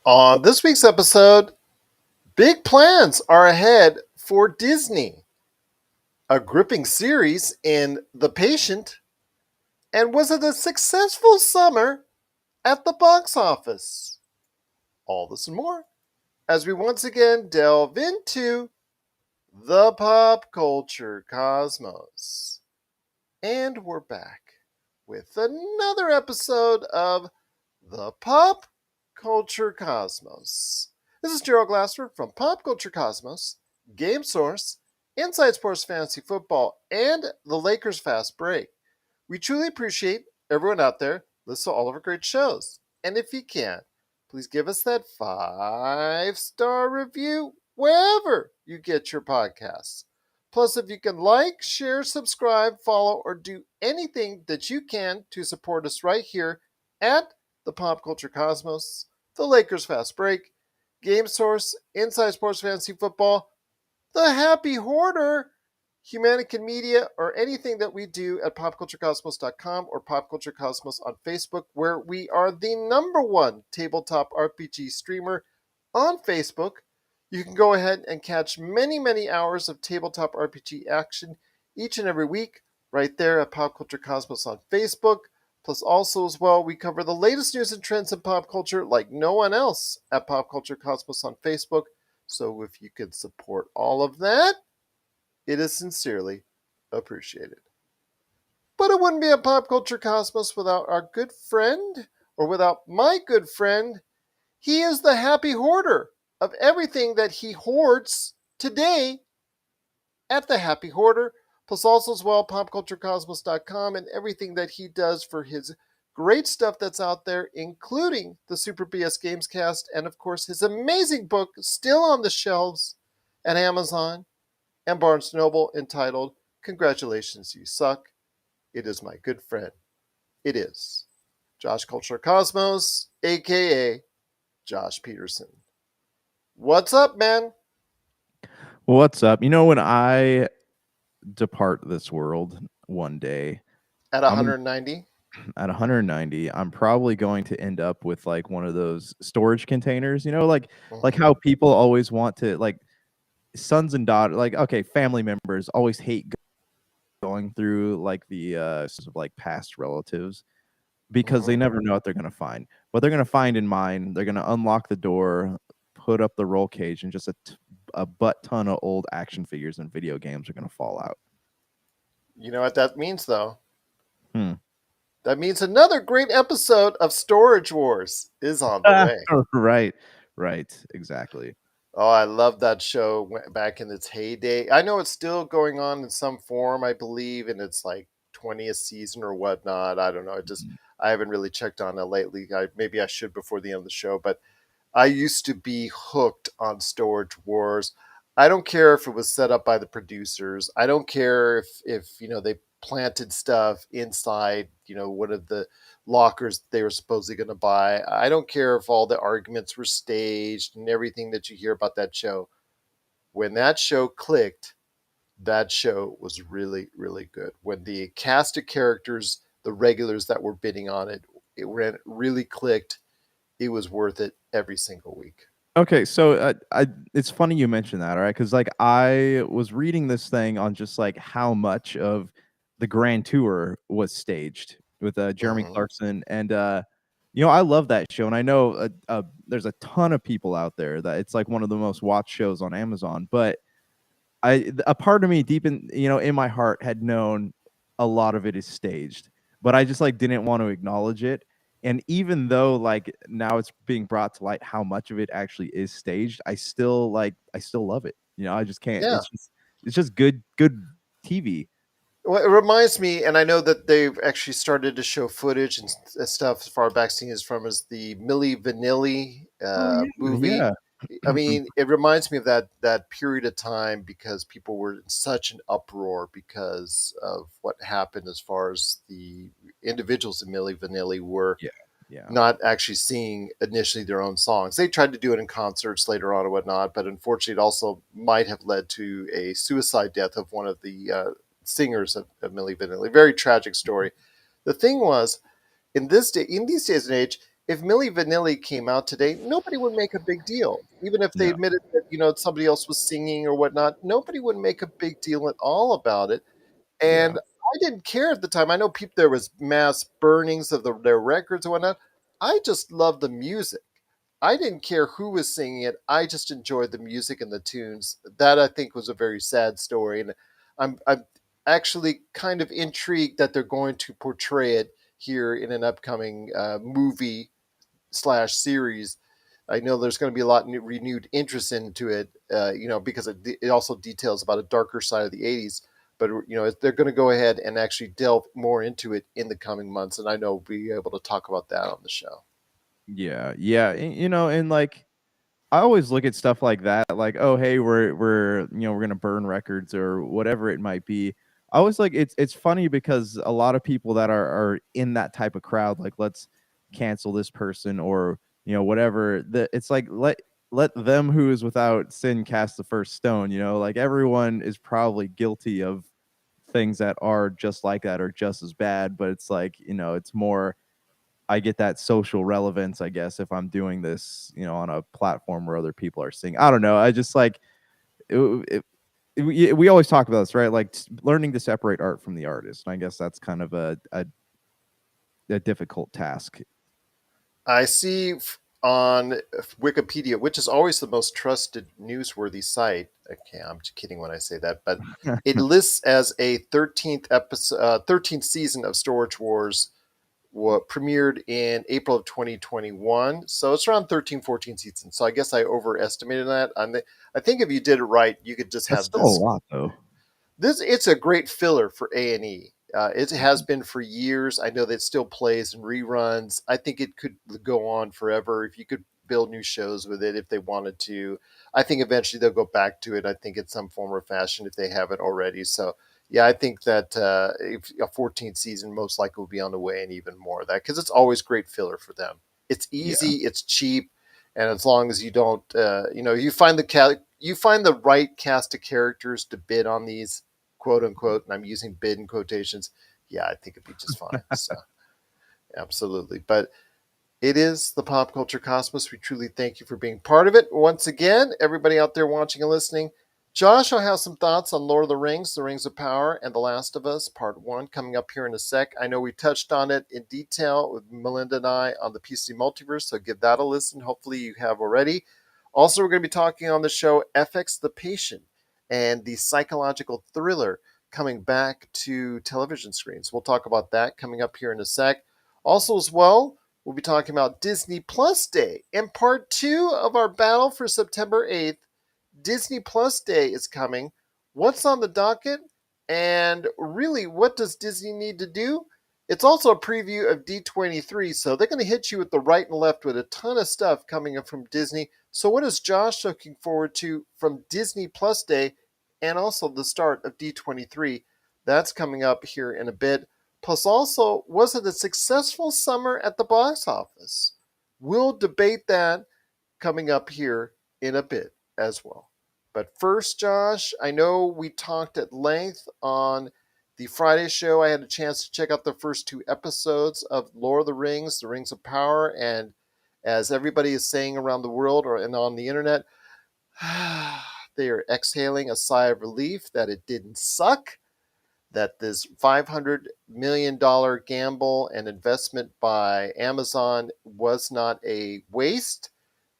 On this week's episode, big plans are ahead for Disney. A gripping series in The Patient. And was it a successful summer at the box office? All this and more as we once again delve into the pop culture cosmos. And we're back with another episode of the Pop Culture Cosmos. This is Gerald Glassford from Pop Culture Cosmos, Game Source, Inside Sports Fantasy Football, and the Lakers Fast Break. We truly appreciate everyone out there listening to all of our great shows. And if you can, please give us that 5-star review wherever you get your podcasts. Plus, if you can like, share, subscribe, follow, or do anything that you can to support us right here at the Pop Culture Cosmos, the Lakers Fast Break, Game Source, Inside Sports Fantasy Football, the Happy Hoarder, Humanican Media, or anything that we do at popculturecosmos.com or Pop Culture Cosmos on Facebook, where we are the #1 tabletop RPG streamer on Facebook. You can go ahead and catch many, many hours of tabletop RPG action each and every week right there at Pop Culture Cosmos on Facebook. Plus, also as well, we cover the latest news and trends in pop culture like no one else at Pop Culture Cosmos on Facebook. So if you could support all of that, it is sincerely appreciated. But it wouldn't be a Pop Culture Cosmos without our good friend, or without my good friend. He is the happy hoarder of everything that he hoards today at the Happy Hoarder. Plus also as well, popculturecosmos.com and everything that he does for his great stuff that's out there, including the Super BS Games Cast, and of course his amazing book still on the shelves at Amazon and Barnes & Noble entitled Congratulations, You Suck. It is my good friend. It is Josh Culture Cosmos, aka Josh Peterson. What's up, man? What's up? You know, when I depart this world one day At 190? At 190, I'm probably going to end up with like one of those storage containers, you know, like how people always want to, like, sons and daughters, like, okay, family members always hate going through like the sort of like past relatives because they never know what they're going to find. What they're going to find in mine, they're going to unlock the door, put up the roll cage, and just a butt ton of old action figures and video games are going to fall out. You know what that means, though? That means another great episode of Storage Wars is on the way. Right, exactly. Oh, I love that show back in its heyday. I know it's still going on in some form, I believe, and it's like 20th season or whatnot. I don't know. I haven't really checked on it lately. Maybe I should before the end of the show, but I used to be hooked on Storage Wars. I don't care if it was set up by the producers. I don't care if they planted stuff inside, one of the lockers they were supposedly going to buy. I don't care if all the arguments were staged and everything that you hear about that show. When that show clicked, that show was really, really good. When the cast of characters, the regulars that were bidding on it, really clicked, it was worth it every single week. Okay, so it's funny you mentioned that, all right? Because like I was reading this thing on just like how much of the Grand Tour was staged with Jeremy Clarkson, and I love that show, and I know there's a ton of people out there that it's like one of the most watched shows on Amazon. But a part of me deep in my heart had known a lot of it is staged, but I just like didn't want to acknowledge it. And even though like now it's being brought to light how much of it actually is staged, I still love it. I just can't. Yeah. It's just good TV. Well, it reminds me, and I know that they've actually started to show footage and stuff as far back as the Milli Vanilli movie. Yeah. I mean, it reminds me of that period of time because people were in such an uproar because of what happened as far as the individuals in Milli Vanilli were not actually singing initially their own songs. They tried to do it in concerts later on and whatnot, but unfortunately it also might have led to a suicide death of one of the singers of Milli Vanilli. Very tragic story. The thing was, in these days and age, if Milli Vanilli came out today, nobody would make a big deal. Even if they No. admitted that, somebody else was singing or whatnot, nobody would make a big deal at all about it. Yeah. And I didn't care at the time. I know people there was mass burnings of their records and whatnot. I just loved the music. I didn't care who was singing it. I just enjoyed the music and the tunes. That I think was a very sad story, and I'm actually kind of intrigued that they're going to portray it here in an upcoming movie slash series. I know there's going to be a lot of renewed interest into it, because it also details about a darker side of the '80s. But they're going to go ahead and actually delve more into it in the coming months, and I know we'll be able to talk about that on the show. Yeah. Yeah. And like I always look at stuff like that, like, oh, hey, we're gonna burn records or whatever it might be. I always like it's funny because a lot of people that are in that type of crowd, like let's cancel this person or whatever. It's like let them who is without sin cast the first stone. Like everyone is probably guilty of things that are just like that or just as bad, but it's like it's more I get that social relevance, I guess, if I'm doing this, on a platform where other people are seeing. I don't know. I just like we always talk about this, right? Like learning to separate art from the artist. And I guess that's kind of a difficult task. I see on Wikipedia, which is always the most trusted newsworthy site. Okay, I'm just kidding when I say that, but it lists as a 13th episode, 13th season of Storage Wars premiered in April of 2021. So it's around 13, 14 seasons. So I guess I overestimated that. I think if you did it right, you could just That's have still a this lot, though. it's a great filler for A&E. It has been for years. I know that it still plays in reruns. I think it could go on forever if you could build new shows with it if they wanted to. I think eventually they'll go back to it. I think in some form or fashion if they haven't already. So yeah, I think that if a 14th season most likely will be on the way, and even more of that because it's always great filler for them. It's Yeah. easy, it's cheap, and as long as you don't, you find the right cast of characters to bid on these, quote unquote, and I'm using bid in quotations. Yeah, I think it'd be just fine. So absolutely. But it is the pop culture cosmos. We truly thank you for being part of it. Once again, everybody out there watching and listening, Josh, I have some thoughts on Lord of the Rings of Power, and The Last of Us Part 1 coming up here in a sec. I know we touched on it in detail with Melinda and I on the PC Multiverse, so give that a listen. Hopefully you have already. Also, we're going to be talking on the show FX The Patient and the psychological thriller coming back to television screens. We'll talk about that coming up here in a sec. Also, as well, we'll be talking about Disney Plus Day and part 2 of our battle for September 8th. Disney Plus Day is coming. What's on the docket? And really, what does Disney need to do? It's also a preview of D23, so they're going to hit you with the right and left with a ton of stuff coming up from Disney. So, what is Josh looking forward to from Disney Plus Day and also the start of D23? That's coming up here in a bit. Plus, also, was it a successful summer at the box office? We'll debate that coming up here in a bit as well. But first, Josh, I know we talked at length on the Friday show. I had a chance to check out the first 2 episodes of Lord of the Rings of Power, and as everybody is saying around the world and on the internet, they are exhaling a sigh of relief that it didn't suck, that this $500 million gamble and investment by Amazon was not a waste.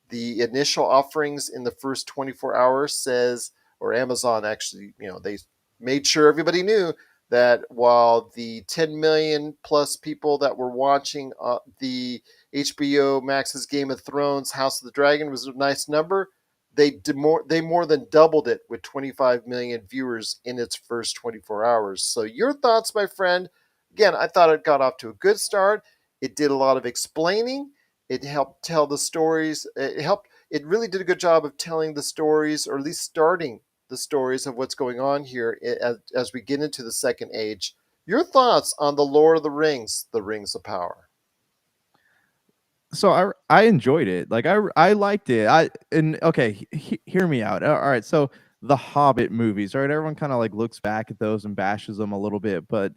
The initial offerings in the first 24 hours says, or Amazon actually, they made sure everybody knew that while the 10 million plus people that were watching the HBO Max's Game of Thrones House of the Dragon was a nice number, they more than doubled it with 25 million viewers in its first 24 hours. So your thoughts, my friend? Again, I thought it got off to a good start. It did a lot of explaining. It helped tell the stories. It really did a good job of telling the stories, or at least starting the stories of what's going on here as we get into the second age. Your thoughts on the Lord of the Rings of Power? So I enjoyed it. Like I liked it. And okay, hear me out. All right, so the Hobbit movies, right? Everyone kind of like looks back at those and bashes them a little bit, but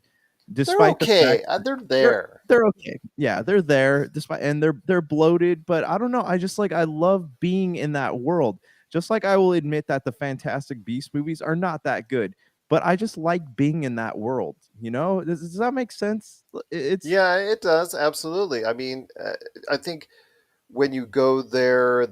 They're despite the fact okay. They're they're there. they're okay. Yeah, they're there despite and they're bloated, but I don't know, I just, like, I love being in that world. Just like I will admit that the Fantastic Beast movies are not that good, but I just like being in that world, you know? Does that make sense? It's Yeah, it does absolutely. I mean, I think when you go there,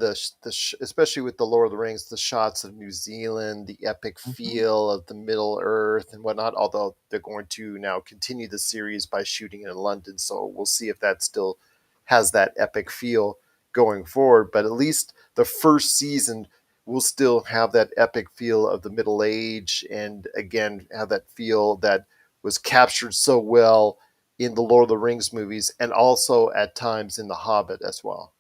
especially with the Lord of the Rings, the shots of New Zealand, the epic Mhm. feel of the Middle Earth and whatnot. Although they're going to now continue the series by shooting in London, so we'll see if that still has that epic feel going forward. But at least the first season will still have that epic feel of the Middle Age, and again have that feel that was captured so well in the Lord of the Rings movies, and also at times in the Hobbit as well.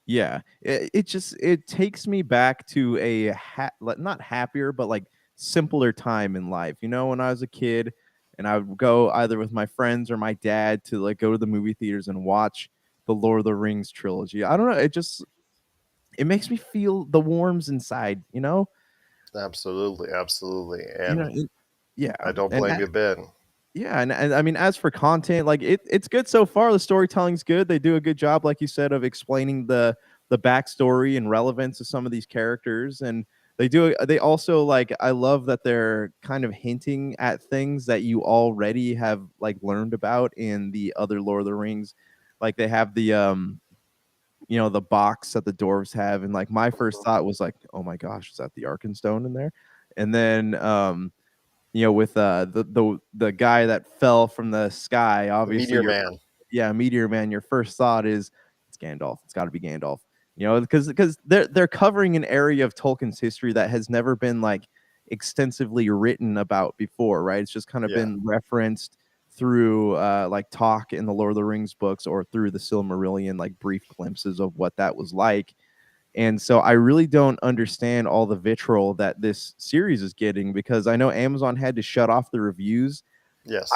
Yeah, it just it takes me back to a like, not happier, but, like, simpler time in life, you know, when I was a kid and I would go either with my friends or my dad to, like, go to the movie theaters and watch the Lord of the Rings trilogy. I don't know, it makes me feel the warms inside, you know? Absolutely, absolutely, You know, and yeah, I don't and blame you a bit. yeah, and I mean, as for content, like it's good so far. The storytelling's good. They do a good job, like you said, of explaining the backstory and relevance of some of these characters. And they also like I love that they're kind of hinting at things that you already have like learned about in the other Lord of the Rings. Like they have the box that the dwarves have, and like my first thought was like, oh my gosh, is that the Arkenstone in there? And then with the guy that fell from the sky, The obviously Meteor Man. yeah, Meteor Man, your first thought is it's Gandalf. It's got to be Gandalf. You know, because they're covering an area of Tolkien's history that has never been like extensively written about before, right? It's just kind of Yeah, been referenced through like talk in the Lord of the Rings books or through the Silmarillion, like brief glimpses of what that was like. And so I really don't understand all the vitriol that this series is getting because I know Amazon had to shut off the reviews. I yes.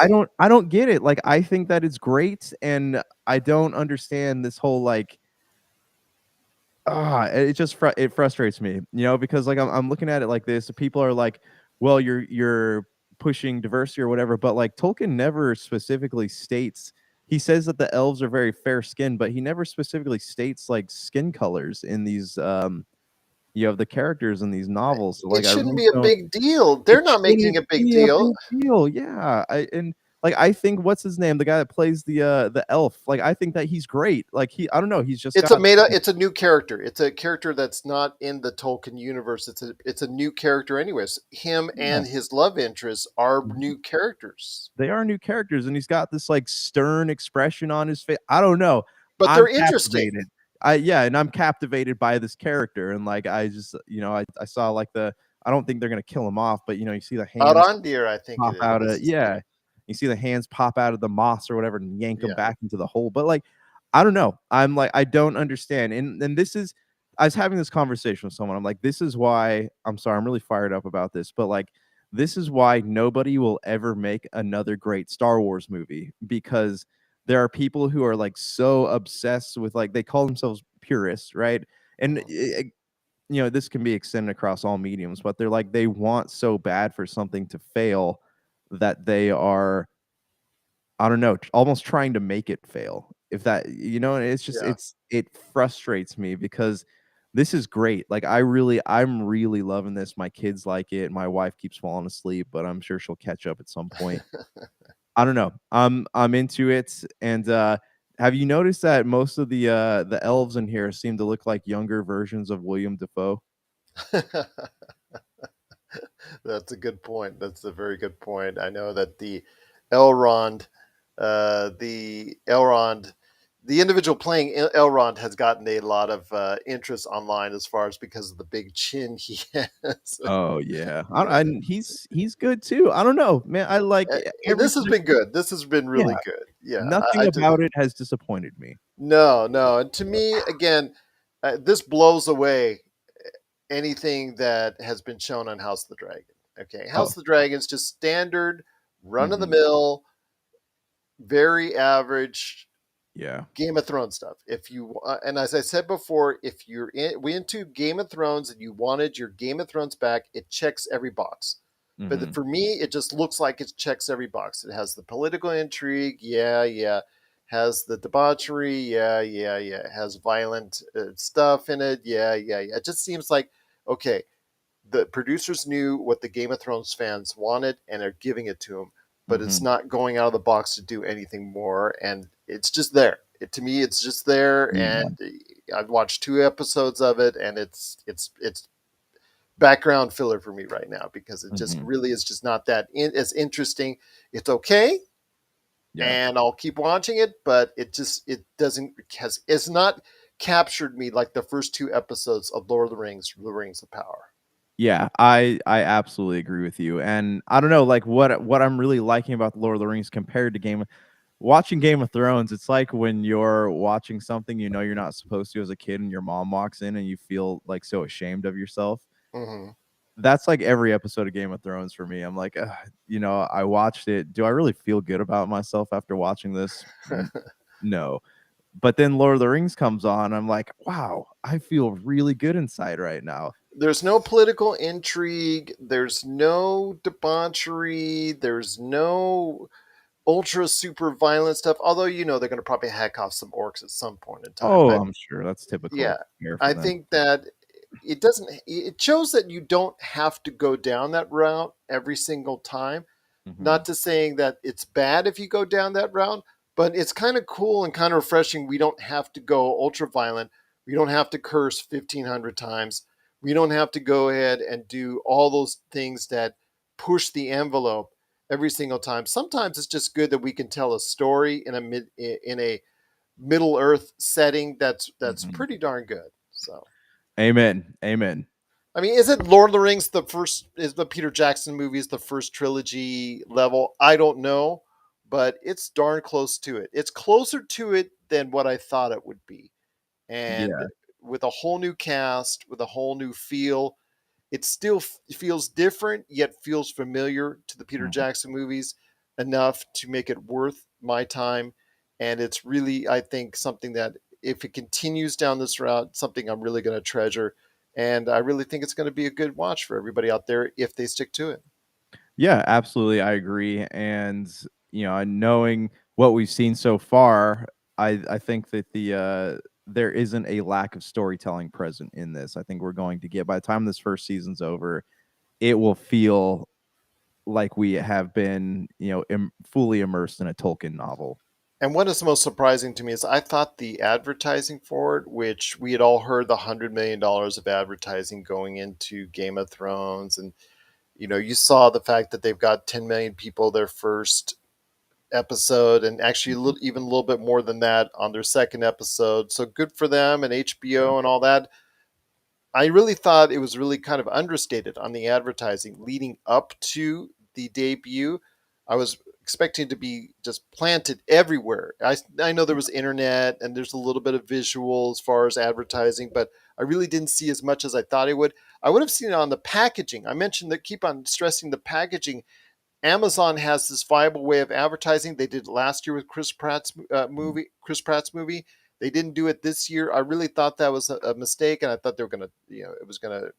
don't get it. Like I think that it's great and I don't understand this whole like it just it frustrates me, because like I'm looking at it like this. People are like, well, you're pushing diversity or whatever, but like Tolkien never specifically states. He says that the elves are very fair skinned, but he never specifically states like skin colors in these the characters in these novels. So It like I shouldn't really be a don't big deal. it They're not making shouldn't a big be a deal. big deal. Yeah. I think what's his name? The guy that plays the elf. Like I think that he's great. Like I don't know, he's just It's a got made up. It's a new character. It's a character that's not in the Tolkien universe. It's a new character, anyways. Him yeah. and his love interest are Mhm. new characters, They are new characters and he's got this like stern expression on his face. I don't know. but I'm they're interesting. captivated. And I'm captivated by this character and like I just I saw like I don't think they're gonna kill him off, but you see the hands Arandir, I think it pop is. out of yeah. You see the hands pop out of the moss or whatever and yank them Yeah. back into the hole. But like, I don't know. I'm like, I don't understand. And this is I was having this conversation with someone. I'm like, this is why I'm sorry, I'm really fired up about this, but like this is why nobody will ever make another great Star Wars movie because there are people who are like so obsessed with like they call themselves purists, right? And Mhm. this can be extended across all mediums, but they're like they want so bad for something to fail that they are, I don't know, almost trying to make it fail. If that, and it's just Yeah. it frustrates me because this is great. Like I'm really loving this. My kids like it. My wife keeps falling asleep, but I'm sure she'll catch up at some point. I don't know. I'm into it. And have you noticed that most of the elves in here seem to look like younger versions of William Defoe? That's a good point. That's a very good point. I know that Elrond, the Elrond, the individual playing Elrond has gotten a lot of interest online as far as because of the big chin he has. Oh, yeah. Yeah. And he's good too. I don't know, man. I like This has everything. been good. This has been Yeah, really good. Yeah, nothing I do. about it has disappointed me. No, no. And to me, again, this blows away anything that has been shown on House of the Dragon. Okay, House Oh, of the Dragon's just standard, run of the mhm. mill, very average Yeah. Game of Thrones stuff. If you and as I said before, if we into Game of Thrones and you wanted your Game of Thrones back, it checks every box. But Mhm. for me, it just looks like it checks every box. It has the political intrigue, yeah, yeah. Has the debauchery, yeah, yeah, yeah. It has violent stuff in it, yeah, yeah, yeah. It just seems like okay, the producers knew what the Game of Thrones fans wanted and are giving it to them, but it's Mhm. not going out of the box to do anything more. And it's just there. To me, it's just there. Yeah. And I've watched 2 episodes of it, and it's background filler for me right now because it just Mhm. really is just not that as interesting. It's okay, Yeah. and I'll keep watching it, but it doesn't has it's not captured me like the first 2 episodes of Lord of the Rings, The Rings of Power. Yeah, I absolutely agree with you, and I don't know, like, what I'm really liking about The Lord of the Rings compared to watching Game of Thrones, it's like when you're watching something you know you're not supposed to as a kid, and your mom walks in and you feel, like, so ashamed of yourself. Hmm. That's like every episode of Game of Thrones for me. I'm like, "Ugh," I watched it. Do I really feel good about myself after watching this? No. But then Lord of the Rings comes on, I'm like, "Wow, I feel really good inside right now." There's no political intrigue. There's no debauchery. There's no ultra super violent stuff. Although they're going to probably hack off some orcs at some point in time. Oh, But I'm sure that's yeah, typical fare for I them. think that it doesn't. It shows that you don't have to go down that route every single time. Mhm. Not to saying that it's bad if you go down that route, but it's kind of cool and kind of refreshing. We don't have to go ultra violent. We don't have to curse 1,500 times. We don't have to go ahead and do all those things that push the envelope every single time. Sometimes it's just good that we can tell a story in a Middle Earth setting that's Mhm. pretty darn good. So Amen, amen. I mean, is it Lord of the Rings the first? Is the Peter Jackson movies the first trilogy level? I don't know, but it's darn close to it. It's closer to it than what I thought it would be, and Yeah. with a whole new cast, with a whole new feel, it still feels different, yet feels familiar to the Peter Mhm. Jackson movies enough to make it worth my time. And it's really, I think, something that if it continues down this route, something I'm really going to treasure. And I really think it's going to be a good watch for everybody out there if they stick to it. Yeah, absolutely, I agree, and, and knowing what we've seen so far, I think that there isn't a lack of storytelling present in this. I think we're going to get by the time this first season's over, it will feel like we have been, fully immersed in a Tolkien novel. And what is most surprising to me is I thought the advertising for it, which we had all heard the $100 million of advertising going into Game of Thrones, and you saw the fact that they've got 10 million people their first episode, and actually Mhm. even a little bit more than that on their second episode. So good for them and Yeah. HBO and all that. I really thought it was really kind of understated on the advertising leading up to the debut. I was expecting to be just planted everywhere. I know there was internet and there's a little bit of visual as far as advertising, but I really didn't see as much as I thought I would. I would have seen it on the packaging. I mentioned that keep on stressing the packaging. Amazon has this viable way of advertising. They did it last year with Mhm. Chris Pratt's movie. They didn't do it this year. I really thought that was a mistake, and I thought they were going to, it was going to,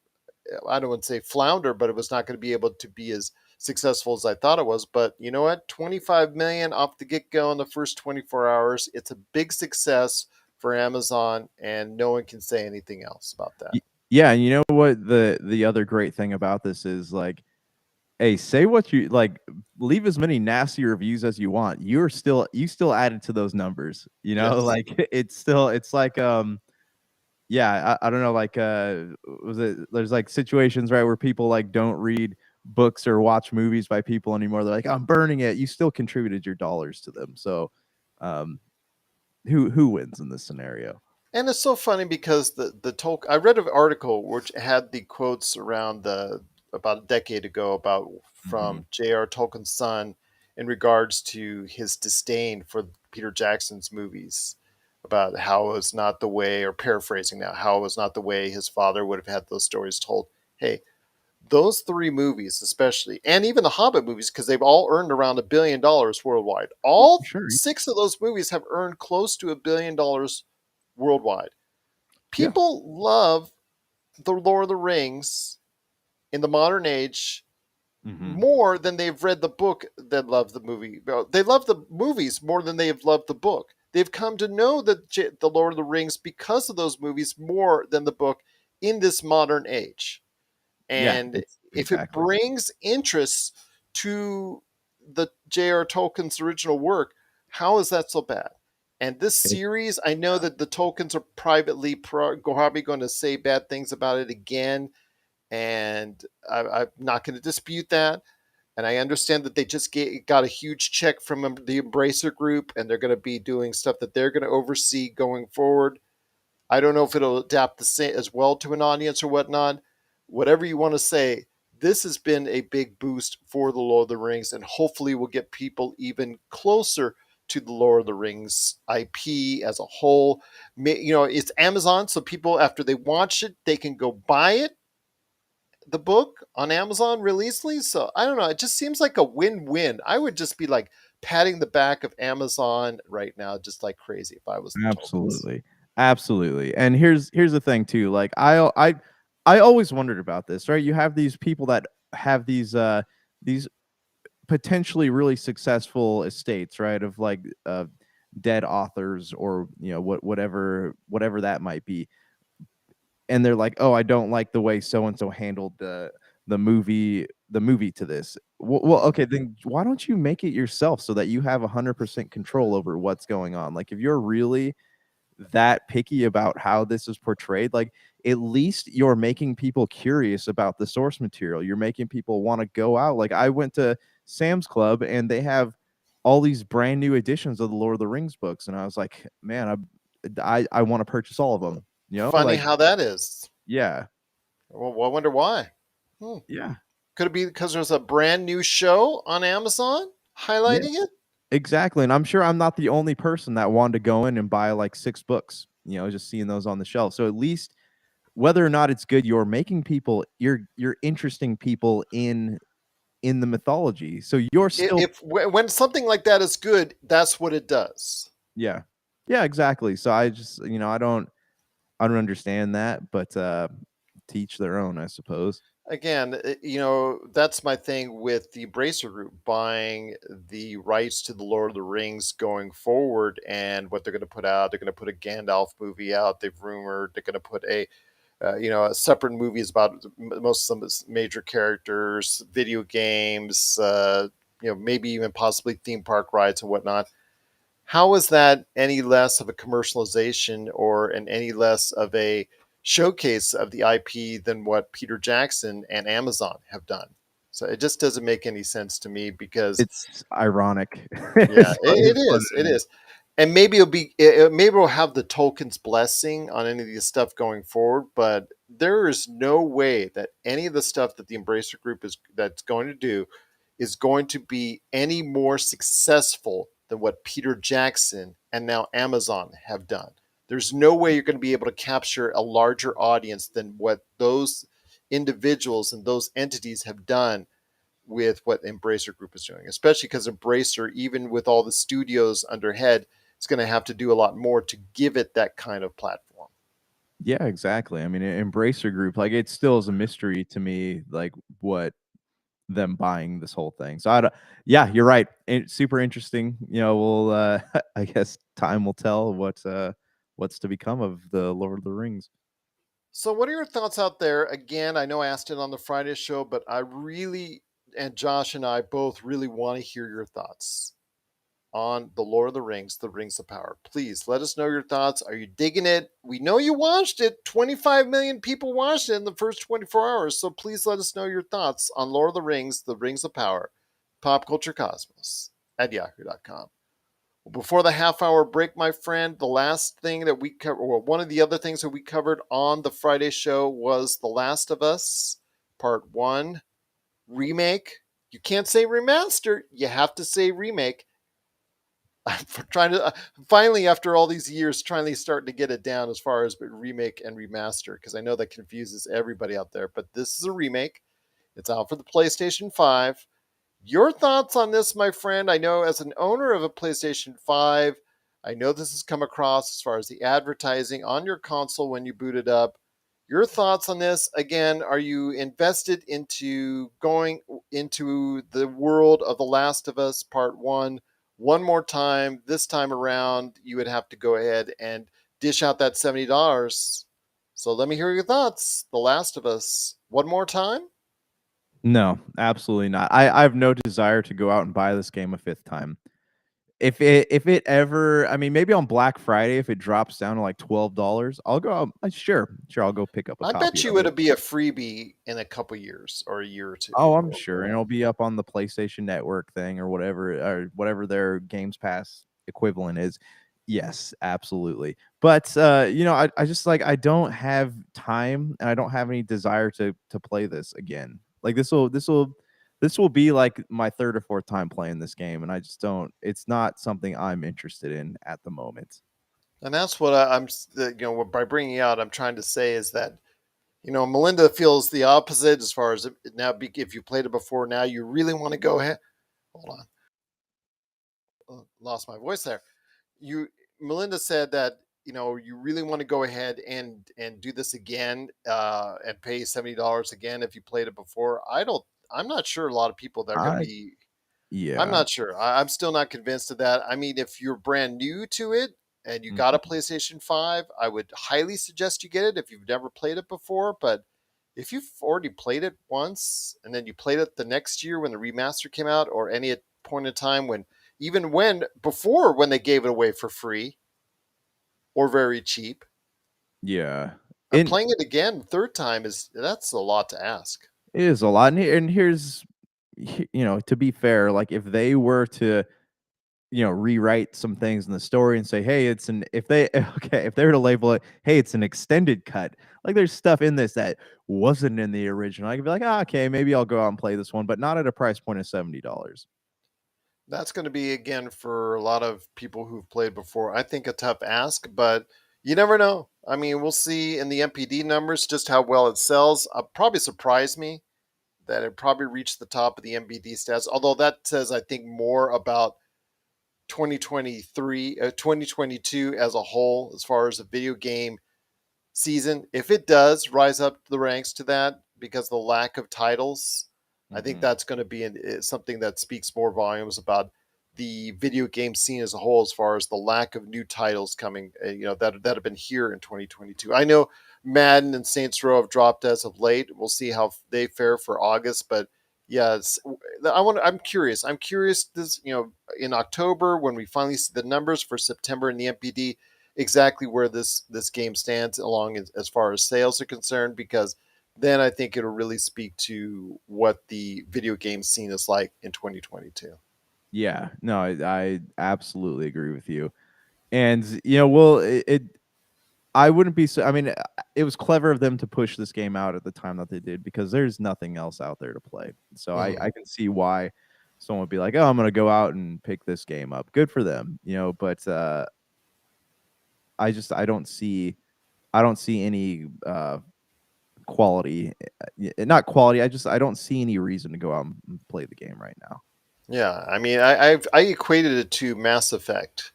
I don't want to say flounder, but it was not going to be able to be as successful as I thought it was. But you know what? 25 million off the get go in the first 24 hours. It's a big success for Amazon, and no one can say anything else about that. Y Yeah, and you know what the other great thing about this is, like, hey, say what you like, leave as many nasty reviews as you want. You still added to those numbers, Yes. like, it's like, yeah, I don't know, like, was it there's, like, situations, right, where people, like, don't read books or watch movies by people anymore. They're like, "I'm burning it." You still contributed your dollars to them, so, um, who wins in this scenario? And it's so funny because the Tolkien. I read an article which had the quotes around the about a decade ago about Mhm. from J.R. Tolkien's son in regards to his disdain for Peter Jackson's movies, about how it was not the way, or paraphrasing now, how it was not the way his father would have had those stories told. Hey, those 3 movies, especially, and even the Hobbit movies, because they've all earned around $1 billion worldwide. Oh, for All sure. 6 of those movies have earned close to $1 billion worldwide. Yeah. People love the Lord of the Rings in the modern age Hmm. more than they've read the book that love the movie. They love the movies more than they have loved the book. They've come to know the Lord of the Rings because of those movies more than the book in this modern age. Yeah, And it's if it exactly. brings interest to the J.R. Tolkien's original work, how is that so bad? And this It, series, I know that the Tolkiens are privately probably going to say bad things about it again, and I'm not going to dispute that. And I understand that they just got a huge check from the Embracer Group, and they're going to be doing stuff that they're going to oversee going forward. I don't know if it'll adapt the same as well to an audience or whatnot. Whatever you want to say, this has been a big boost for the Lord of the Rings, and hopefully will get people even closer to the Lord of the Rings IP as a whole. It's Amazon, so people after they watch it, they can go buy it, the book on Amazon real easily. So I don't know. It just seems like a win-win. I would just be like patting the back of Amazon right now, just like crazy if I was the Tolkien's. Absolutely. Absolutely. And here's the thing too, like, I always wondered about this, right? You have these people that have these potentially really successful estates, right? Of like dead authors or, whatever that might be. And they're like, "Oh, I don't like the way so and so handled the movie to this." Well, Mhm. okay, then why don't you make it yourself so that you have 100% control over what's going on? Like, if you're really that picky about how this is portrayed, like, at least you're making people curious about the source material. You're making people want to go out. Like, I went to Sam's Club and they have all these brand new editions of the Lord of the Rings books, and I was like, man, I want to purchase all of them. Funny Like, how that is. yeah, Well, I wonder why. Hmm. yeah, Could it be because there's a brand new show on Amazon yeah, highlighting it? exactly. And I'm sure I'm not the only person that wanted to go in and buy like 6 books. Just seeing those on the shelf. So at least whether or not it's good, you're interesting people in the mythology. So you're still, If when something like that is good, that's what it does. yeah. Yeah, exactly. So I just, I don't understand that, but teach their own, I suppose. Again, that's my thing with the Bracer Group buying the rights to the Lord of the Rings going forward, and what they're going to put out. They're going to put a Gandalf movie out. They've rumored they're going to put a separate movies about most of the major characters, video games, maybe even possibly theme park rides and whatnot. How is that any less of a commercialization or any less of a showcase of the IP than what Peter Jackson and Amazon have done? So it just doesn't make any sense to me because It's ironic. yeah, it Is what is. It it is. is. And maybe maybe we'll have the Tolkien's blessing on any of this stuff going forward, but there is no way that any of the stuff that the Embracer Group is that's going to do is going to be any more successful than what Peter Jackson and now Amazon have done. There's no way you're going to be able to capture a larger audience than what those individuals and those entities have done with what Embracer Group is doing, especially because Embracer, even with all the studios under head, is going to have to do a lot more to give it that kind of platform. Yeah, exactly. I mean, Embracer Group, like, it still is a mystery to me, like, what them buying this whole thing. So I don't, yeah, you're right. It's super interesting. We'll I guess time will tell what's to become of the Lord of the Rings. So, what are your thoughts out there? Again, I know I asked it on the Friday show, but and Josh and I both really want to hear your thoughts on The Lord of the Rings, The Rings of Power. Please let us know your thoughts. Are you digging it? We know you watched it. 25 million people watched it in the first 24 hours. So please let us know your thoughts on Lord of the Rings, The Rings of Power, Pop Culture Cosmos at yahoo.com. Well, before the half hour break, my friend, the last thing that we covered, or one of the other things that we covered on the Friday show was The Last of Us Part 1 remake. You can't say remaster, you have to say remake. I'm trying to finally, after all these years, trying to start to get it down as far as remake and remaster, because I know that confuses everybody out there. But this is a remake. It's out for the PlayStation 5. Your thoughts on this, my friend? I know as an owner of a PlayStation 5, I know this has come across as far as the advertising on your console when you boot it up. Your thoughts on this? Again, are you invested into going into the world of The Last of Us Part 1 one more time? This time around, you would have to go ahead and dish out that $70. So let me hear your thoughts. The Last of Us one more time? No, absolutely not. I have no desire to go out and buy this game a fifth time. If it ever, I mean, maybe on Black Friday, if it drops down to like $12, I'll go out. Sure, I'll go pick up a I copy bet you of it. it'll be a freebie in a couple years or a year or two. Oh, I'm sure, and it'll be up on the PlayStation Network thing or whatever their Games Pass equivalent is. Yes, absolutely. But I just like I don't have time and I don't have any desire to play this again. Like this will be like my third or fourth time playing this game, and I just don't. It's not something I'm interested in at the moment. And that's what by bringing out, I'm trying to say is that Melinda feels the opposite as far as now. If you played it before, now you really want to go ahead. Hold on, lost my voice there. You, Melinda said that you really want to go ahead and do this again and pay $70 again if you played it before. I don't. I'm not sure a lot of people that are going to I be. I'm Yeah. not sure. I'm still not convinced of that. I mean, if you're brand new to it and you got a Mhm. PlayStation 5, I would highly suggest you get it if you've never played it before. But if you've already played it once and then you played it the next year when the remaster came out, or any point in time when, even when they gave it away for free or very cheap, Yeah. and And playing it again third time that's a lot to ask. it is a lot, and to be fair, like, if they were to, rewrite some things in the story and say, "Hey, it's an" if they okay, if they were to label it, "Hey, it's an extended cut," like, there's stuff in this that wasn't in the original, I could be like, "Ah, okay, maybe I'll go out and play this one," but not at a price point of $70. That's going to be, again, for a lot of people who've played before, I think a tough ask, but you never know. I mean, we'll see in the MPD numbers just how well it sells. Probably surprise me that it probably reached the top of the MPD stats, although that says, I think, more about 2022 as a whole, as far as a video game season. If it does rise up the ranks to that because of the lack of titles, I think Mhm. that's going to be something that speaks more volumes about the video game scene as a whole, as far as the lack of new titles coming, that have been here in 2022. I know Madden and Saints Row have dropped as of late. We'll see how they fare for August, but yeah, I'm curious. I'm curious this, in October when we finally see the numbers for September in the MPD, exactly where this game stands along as far as sales are concerned, because then I think it'll really speak to what the video game scene is like in 2022. Yeah, no, I absolutely agree with you, and, well, I wouldn't be so I mean, it was clever of them to push this game out at the time that they did because there's nothing else out there to play. So Hmm. I can see why someone would be like, "Oh, I'm gonna go out and pick this game up." Good for them, but, I don't see any, quality, not quality, I don't see any reason to go out and play the game right now. Yeah, I mean, I equated it to Mass Effect.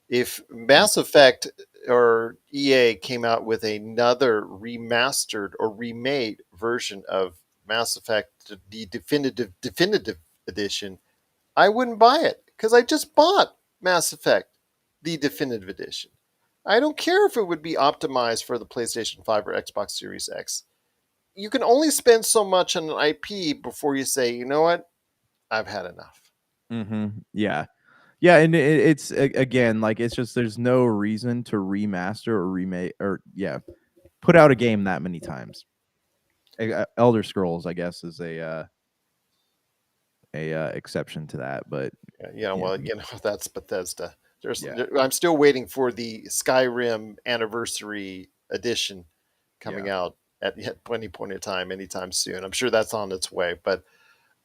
If Mass Effect or EA came out with another remastered or remade version of Mass Effect, the definitive edition, I wouldn't buy it because I just bought Mass Effect, the definitive edition. I don't care if it would be optimized for the PlayStation 5 or Xbox Series X. You can only spend so much on an IP before you say, you know what, I've had enough. Mhm, yeah. Yeah, and it's again, like, it's just there's no reason to remaster or remake or yeah, put out a game that many times. Elder Scrolls, I guess, is a exception to that, but Yeah, yeah, well, again, that's Bethesda. yeah, I'm still waiting for the Skyrim Anniversary Edition coming yeah. out at any point in time, anytime soon. I'm sure that's on its way, but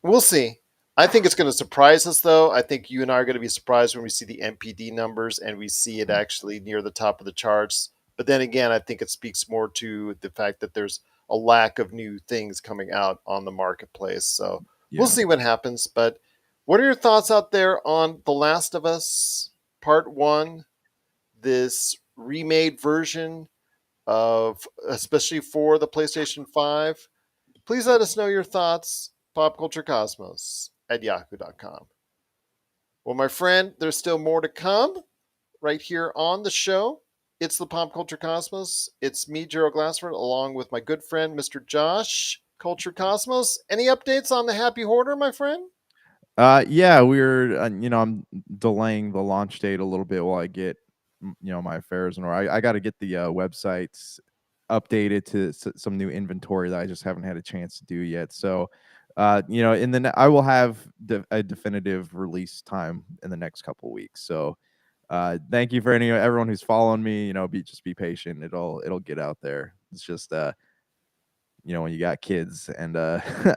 we'll see. I think it's going to surprise us, though. I think you and I are going to be surprised when we see the MPD numbers and we see it Mhm. actually near the top of the charts. But then again, I think it speaks more to the fact that there's a lack of new things coming out on the marketplace. So we'll Yeah. see what happens. But what are your thoughts out there on The Last of Us Part 1, this remade version? of especially for the PlayStation 5. Please let us know your thoughts, popculturecosmos at yahoo.com. Well, my friend, there's still more to come right here on the show. It's the Pop Culture Cosmos. It's me, Gerald Glassford, along with my good friend, Mr. Josh Culture Cosmos. Any updates on the Happy Hoarder, my friend? Yeah, we're I'm delaying the launch date a little bit while I get my affairs in order. I got to get the websites updated to some new inventory that I just haven't had a chance to do yet. So, in I will have a definitive release time in the next couple weeks. So, thank you for everyone who's following me. Just be patient. It'll get out there. It's just when you got kids and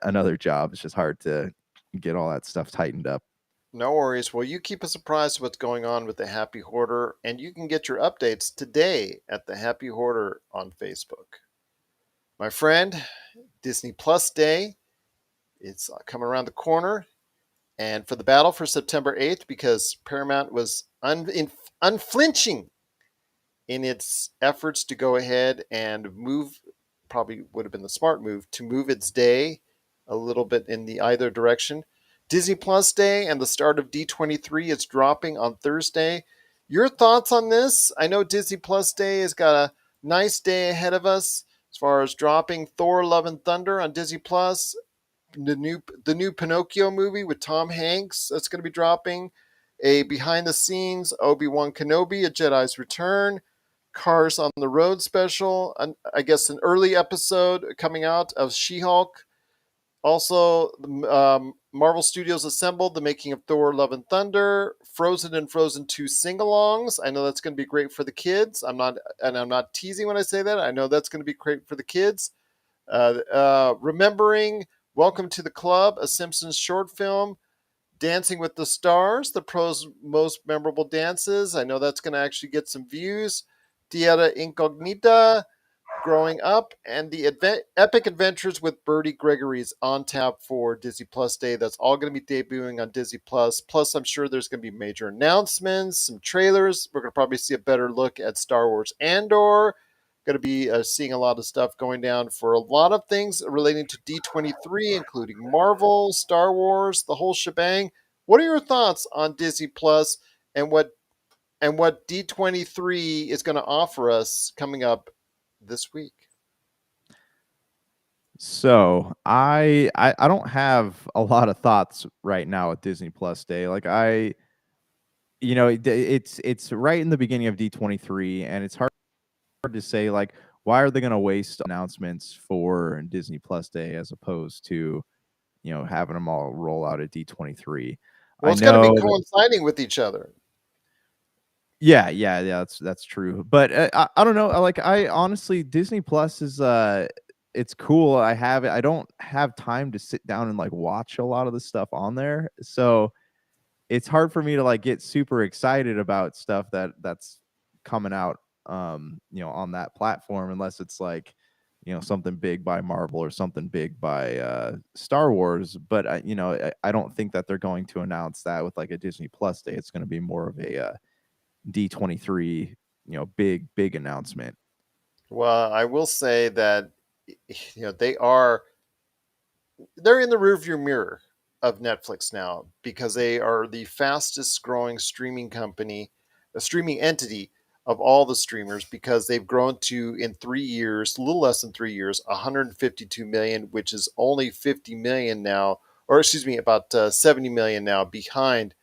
another job, it's just hard to get all that stuff tightened up. No worries. Well, you keep us apprised of what's going on with the Happy Hoarder, and you can get your updates today at the Happy Hoarder on Facebook. My friend, Disney Plus Day, it's coming around the corner. And for the battle for September 8th, because Paramount was unflinching in its efforts to go ahead and move, probably would have been the smart move, to move its day a little bit in the either direction. Disney Plus Day and the start of D23 is dropping on Thursday. Your thoughts on this? I know Disney Plus Day has got a nice day ahead of us as far as dropping Thor: Love and Thunder on Disney Plus, the new Pinocchio movie with Tom Hanks that's going to be dropping, a behind the scenes Obi-Wan Kenobi: A Jedi's Return, Cars on the Road special, I guess an early episode coming out of She-Hulk. Also, Marvel Studios assembled the making of Thor: Love and Thunder, Frozen and Frozen 2 sing-alongs. I know that's going to be great for the kids. I'm not teasing when I say that. I know that's going to be great for the kids. Remembering Welcome to the Club, a Simpsons short film, Dancing with the Stars, the pros' most memorable dances. I know that's going to actually get some views. Tierra Incognita, Growing Up, and the Epic Adventures with Bertie Gregory's on tap for Disney Plus Day. That's all going to be debuting on Disney Plus. Plus, I'm sure there's going to be major announcements, some trailers. We're going to probably see a better look at Star Wars Andor. Going to be seeing a lot of stuff going down for a lot of things relating to D23, including Marvel, Star Wars, the whole shebang. What are your thoughts on Disney Plus and what D23 is going to offer us coming up this week? So I don't have a lot of thoughts right now at Disney Plus Day. Like it's right in the beginning of D23, and it's hard to say like why are they going to waste announcements for Disney Plus Day as opposed to having them all roll out at D23. Well, I it's going to be know that, coinciding with each other. yeah, that's true. But I don't know. Like I honestly, Disney Plus is it's cool. I have it. I don't have time to sit down and like watch a lot of the stuff on there, so it's hard for me to like get super excited about stuff that's coming out on that platform unless it's like something big by Marvel or something big by Star Wars. But I don't think that they're going to announce that with like a Disney Plus Day. It's going to be more of a D23 big announcement. Well, I will say that they're in the rearview mirror of Netflix now because they are the fastest growing streaming company, a streaming entity of all the streamers because they've grown to in 3 years, a little less than 3 years, 152 million, which is only 50 million now, or excuse me, about 70 million now behind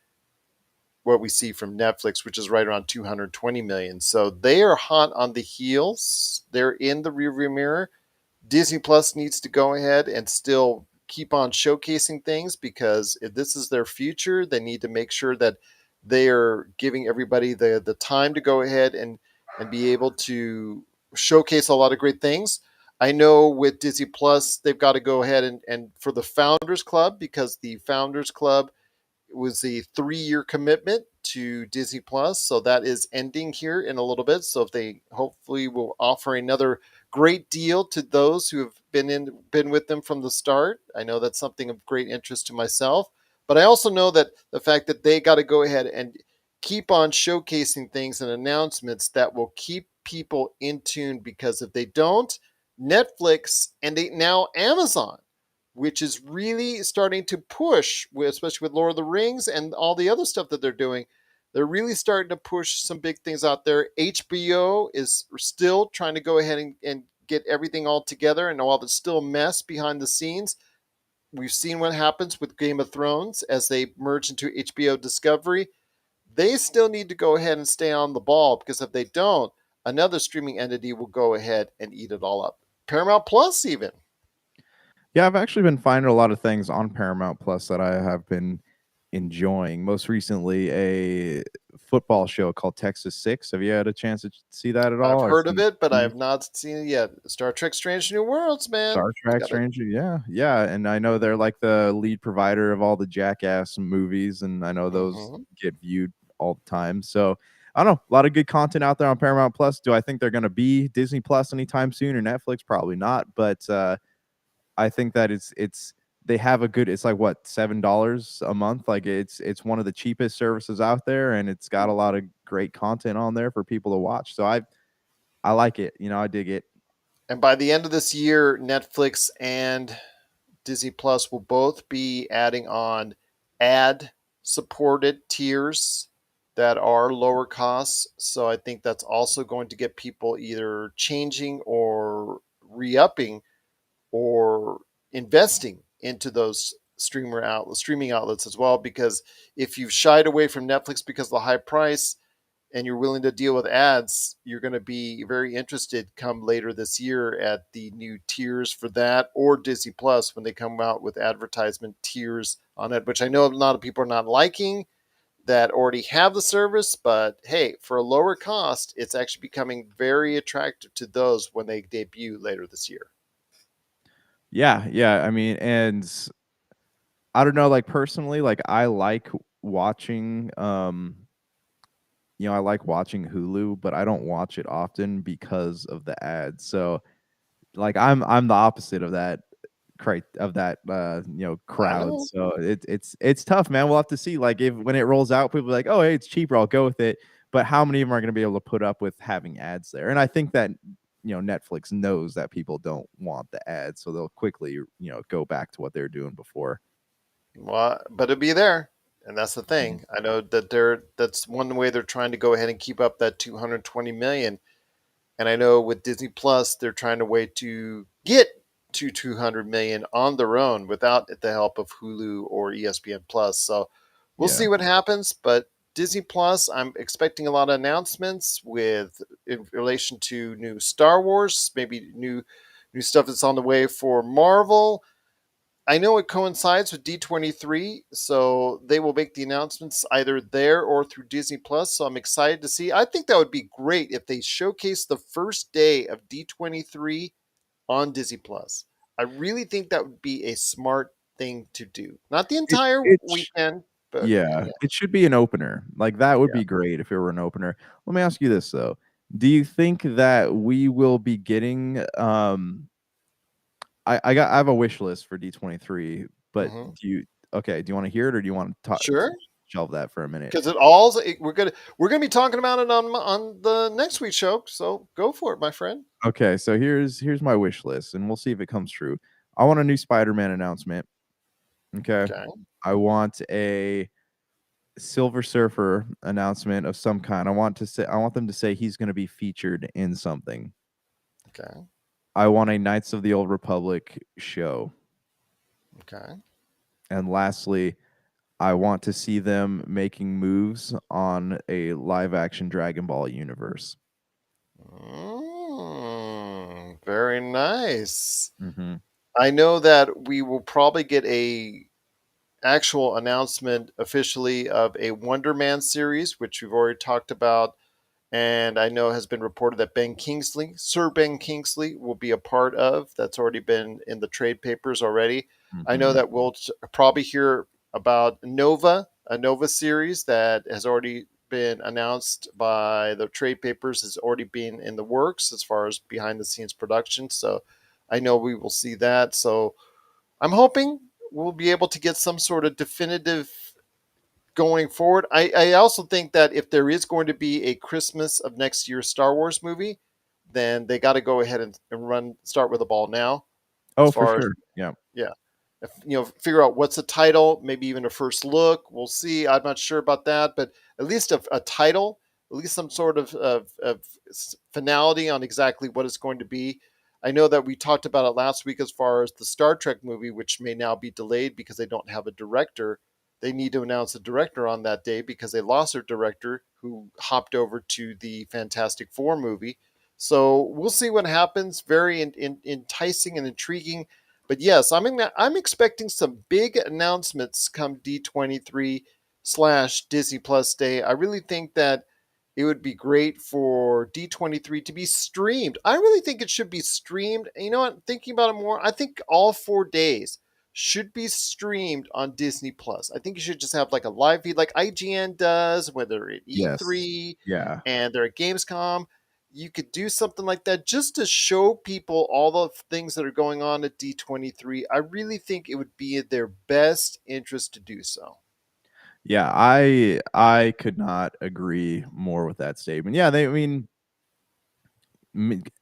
what we see from Netflix, which is right around 220 million. So they are hot on the heels. They're in the rearview mirror. Disney Plus needs to go ahead and still keep on showcasing things because if this is their future, they need to make sure that they are giving everybody the time to go ahead and be able to showcase a lot of great things. I know with Disney Plus, they've got to go ahead and for the Founders Club, because the Founders Club was a 3 year commitment to Disney Plus, so that is ending here in a little bit. So if they hopefully will offer another great deal to those who have been with them from the start. I know that's something of great interest to myself, but I also know that the fact that they got to go ahead and keep on showcasing things and announcements that will keep people in tune, because if they don't, Netflix and now Amazon, which is really starting to push, especially with Lord of the Rings and all the other stuff that they're doing. They're really starting to push some big things out there. HBO is still trying to go ahead and get everything all together. And while there's still a mess behind the scenes, we've seen what happens with Game of Thrones as they merge into HBO Discovery. They still need to go ahead and stay on the ball, because if they don't, another streaming entity will go ahead and eat it all up. Paramount Plus, even. Yeah, I've actually been finding a lot of things on Paramount Plus that I have been enjoying. Most recently, a football show called Texas Six. Have you had a chance to see that at I've all? I've heard of seen it, but I previews. have not seen it yet. Star Trek Strange New Worlds, man. Star Trek, Got it. Stranger, yeah, yeah, and I know they're like the lead provider of all the Jackass movies, and I know those Mm-hmm. get viewed all the time. So I don't know, a lot of good content out there on Paramount Plus. Do I think they're going to be Disney Plus anytime soon or Netflix? Probably not, but I think that it's they have a good. It's like what, $7 a month. Like it's one of the cheapest services out there, and it's got a lot of great content on there for people to watch. So I like it. You know, I dig it. And by the end of this year, Netflix and Disney Plus will both be adding on ad supported tiers that are lower costs. So I think that's also going to get people either changing or re upping or investing into those streaming outlets as well. Because if you've shied away from Netflix because of the high price, and you're willing to deal with ads, you're going to be very interested come later this year at the new tiers for that, or Disney Plus when they come out with advertisement tiers on it, which I know a lot of people are not liking that already have the service. But hey, for a lower cost, it's actually becoming very attractive to those when they debut later this year. Yeah, yeah. I mean, and I don't know, like personally, like I like watching I like watching Hulu, but I don't watch it often because of the ads. So like I'm the opposite of that I crowd. know. So it's tough, man. We'll have to see. Like if when it rolls out, people are like, oh hey, it's cheaper, I'll go with it. But how many of them are gonna be able to put up with having ads there? And I think that Netflix knows that people don't want the ads, so they'll quickly, go back to what they were doing before. Well, but it'll be there. And that's the Mhm. thing. I know that that's one way they're trying to go ahead and keep up that 220 million. And I know with Disney Plus, they're trying to wait to get to 200 million on their own without the help of Hulu or ESPN Plus. So we'll Yeah. see what happens. But Disney Plus, I'm expecting a lot of announcements with in relation to new Star Wars, maybe new stuff that's on the way for Marvel. I know it coincides with D23, so they will make the announcements either there or through Disney Plus. So I'm excited to see. I think that would be great if they showcase the first day of D23 on Disney Plus. I really think that would be a smart thing to do. Not the It entire it sh weekend, but Yeah, yeah, it should be an opener. Like, that would yeah. be great if it were an opener. Let me ask you this, though. Do you think that we will be getting, I have a wish list for D23, but Hmm. do you wanna hear it, or do you wanna Sure. shelve that for a minute? Because we're gonna be talking about it on the next week's show. So go for it, my friend. Okay, so here's my wish list, and we'll see if it comes true. I want a new Spider-Man announcement, okay? Okay. I want a Silver Surfer announcement of some kind. I want them to say he's gonna be featured in something. Okay. I want a Knights of the Old Republic show. Okay. And lastly, I want to see them making moves on a live action Dragon Ball universe. Very nice. Mhm. I know that we will probably get a actual announcement officially of a Wonder Man series, which we've already talked about, and I know has been reported that Sir Ben Kingsley, will be a part of. That's already been in the trade papers already. I know Mhm. that we'll probably hear about a Nova series that has already been announced by the trade papers, has already been in the works as far as behind the scenes production. So I know we will see that. So I'm hoping we'll be able to get some sort of definitive going forward. I also think that if there is going to be a Christmas of next year's Star Wars movie, then they got to go ahead and start with the ball now, as Oh, for far as sure. Yeah. yeah. If, figure out what's the title, maybe even a first look. We'll see. I'm not sure about that, but at least a title, at least some sort of finality on exactly what it's going to be. I know that we talked about it last week as far as the Star Trek movie, which may now be delayed because they don't have a director. They need to announce a director on that day because they lost their director who hopped over to the Fantastic Four movie. So we'll see what happens. Very enticing and intriguing. But yes, I'm expecting some big announcements come D23 / Disney Plus Day. I really think that it would be great for D23 to be streamed. I really think it should be streamed. And you know what? Thinking about it more, I think all 4 days should be streamed on Disney Plus. I think you should just have like a live feed like IGN does, whether at Yes. E3 Yeah. and they're at Gamescom. You could do something like that just to show people all the things that are going on at D23. I really think it would be in their best interest to do so. Yeah, I could not agree more with that statement. Yeah, I mean,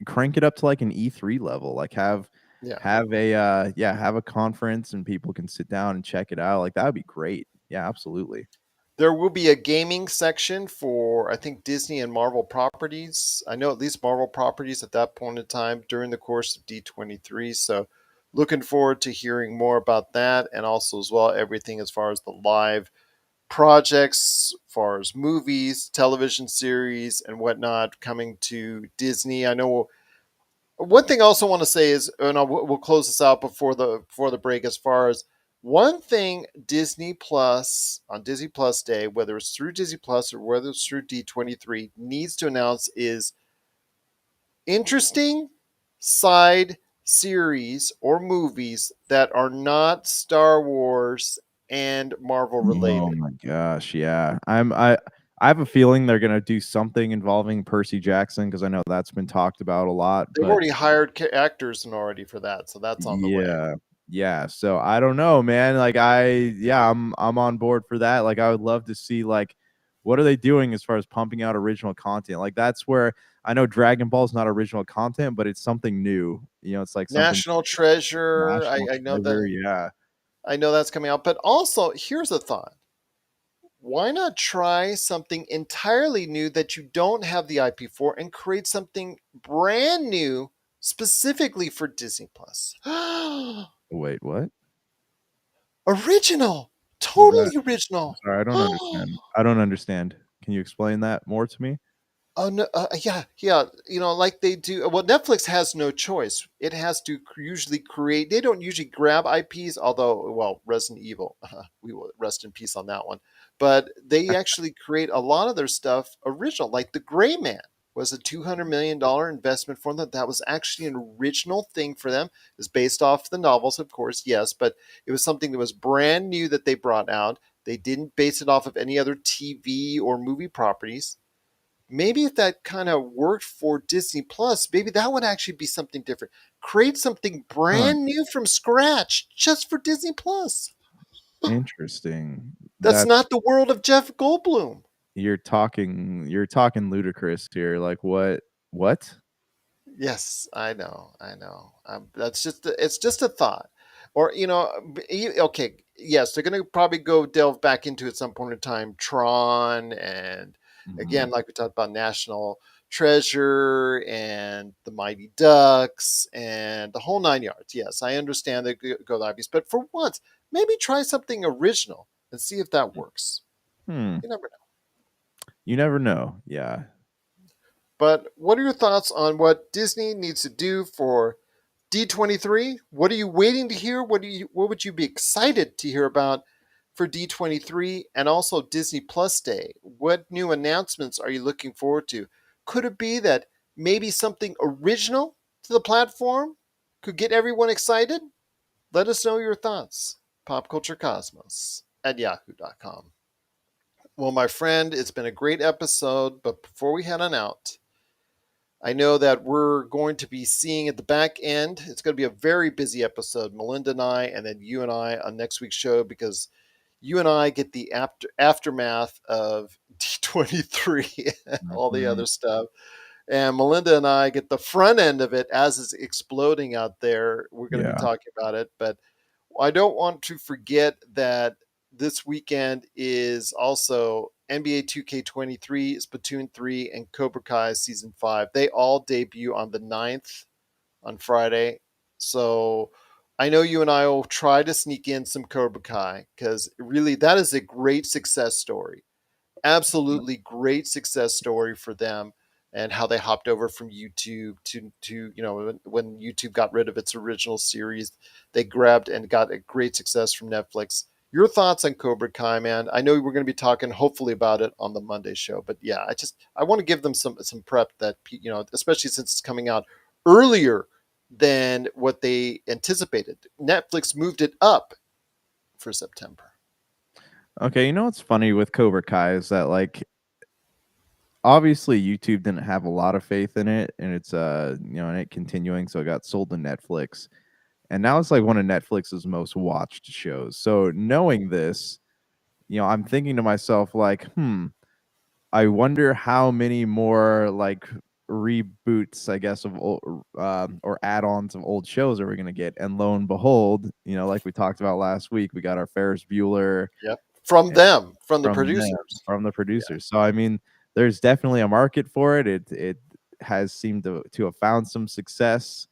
crank it up to like an E3 level. Like Yeah. have a have a conference and people can sit down and check it out. Like that would be great. Yeah, absolutely. There will be a gaming section for, I think, Disney and Marvel properties. I know at least Marvel properties at that point in time during the course of D23. So, looking forward to hearing more about that and also, as well, everything as far as the live projects, as far as movies, television series, and whatnot coming to Disney. I know one thing I also want to say is, and we'll close this out before the break. As far as one thing, Disney Plus on Disney Plus Day, whether it's through Disney Plus or whether it's through D23, needs to announce is interesting side series or movies that are not Star Wars and Marvel Oh related. my gosh, yeah. I have a feeling they're gonna do something involving Percy Jackson because I know that's been talked about a lot, They've but already hired actors and already for that, so that's on the way. yeah. Yeah, so I don't know, man. Like I'm on board for that. Like I would love to see like what are they doing as far as pumping out original content? Like that's where I know Dragon Ball is not original content, but it's something new. It's like something National Treasure. national I know that. treasure. Yeah. I know that's coming out, but also here's a thought. Why not try something entirely new that you don't have the IP for and create something brand new specifically for Disney Plus? Wait, what? Original. What is that? Totally I'm original. sorry, I don't understand. I don't understand. Can you explain that more to me? Oh no, yeah, yeah. Like they do. Well, Netflix has no choice. It has to usually create. They don't usually grab IPs, although, well, Resident Evil, we will rest in peace on that one. But they actually create a lot of their stuff original. Like the Gray Man was a $200 million investment for them. That was actually an original thing for them. It was based off the novels, of course, yes, but it was something that was brand new that they brought out. They didn't base it off of any other TV or movie properties. Maybe if that kind of worked for Disney Plus, maybe that would actually be something different. Create something Huh, brand new from scratch just for Disney Plus. interesting. That's That's not the world of Jeff Goldblum. you're talking ludicrous here. Like what? Yes, I know, I know. That's it's just a thought, or okay, yes, they're gonna probably go delve back into at some point in time Tron, and again, Mhm. like we talked about National Treasure and the Mighty Ducks and the whole 9 yards. Yes, I understand they go the obvious, but for once, maybe try something original and see if that works. Hmm. You never know. You never know. Yeah. But what are your thoughts on what Disney needs to do for D23? What are you waiting to hear? What would you be excited to hear about for D23 and also Disney Plus Day? What new announcements are you looking forward to? Could it be that maybe something original to the platform could get everyone excited? Let us know your thoughts. Popculturecosmos at yahoo.com. Well, my friend, it's been a great episode, but before we head on out, I know that we're going to be seeing at the back end. It's going to be a very busy episode, Melinda and I, and then you and I on next week's show because you and I get the aftermath of D23 and all the Mhm. other stuff. And Melinda and I get the front end of it as it's exploding out there. We're going to be Yeah. talking about it, but I don't want to forget that this weekend is also NBA 2K23, Splatoon 3, and Cobra Kai Season 5. They all debut on the 9th on Friday. So I know you and I will try to sneak in some Cobra Kai because really that is a great success story, absolutely great success story for them, and how they hopped over from YouTube to when YouTube got rid of its original series, they grabbed and got a great success from Netflix. Your thoughts on Cobra Kai, man? I know we're going to be talking hopefully about it on the Monday show, but yeah, I want to give them some prep that especially since it's coming out earlier than what they anticipated. Netflix moved it up for September. Okay, you know what's funny with Cobra Kai is that like obviously YouTube didn't have a lot of faith in it and it's in it continuing, so it got sold to Netflix. And now it's like one of Netflix's most watched shows. So knowing this, I'm thinking to myself like, I wonder how many more like reboots, I guess, of old, or add-ons of old shows are we going to get? And lo and behold, like we talked about last week, we got our Ferris Bueller Yep, from them, from the from them, producers. from the Yeah. producers. So I mean, there's definitely a market for it. It has seemed to have found some success.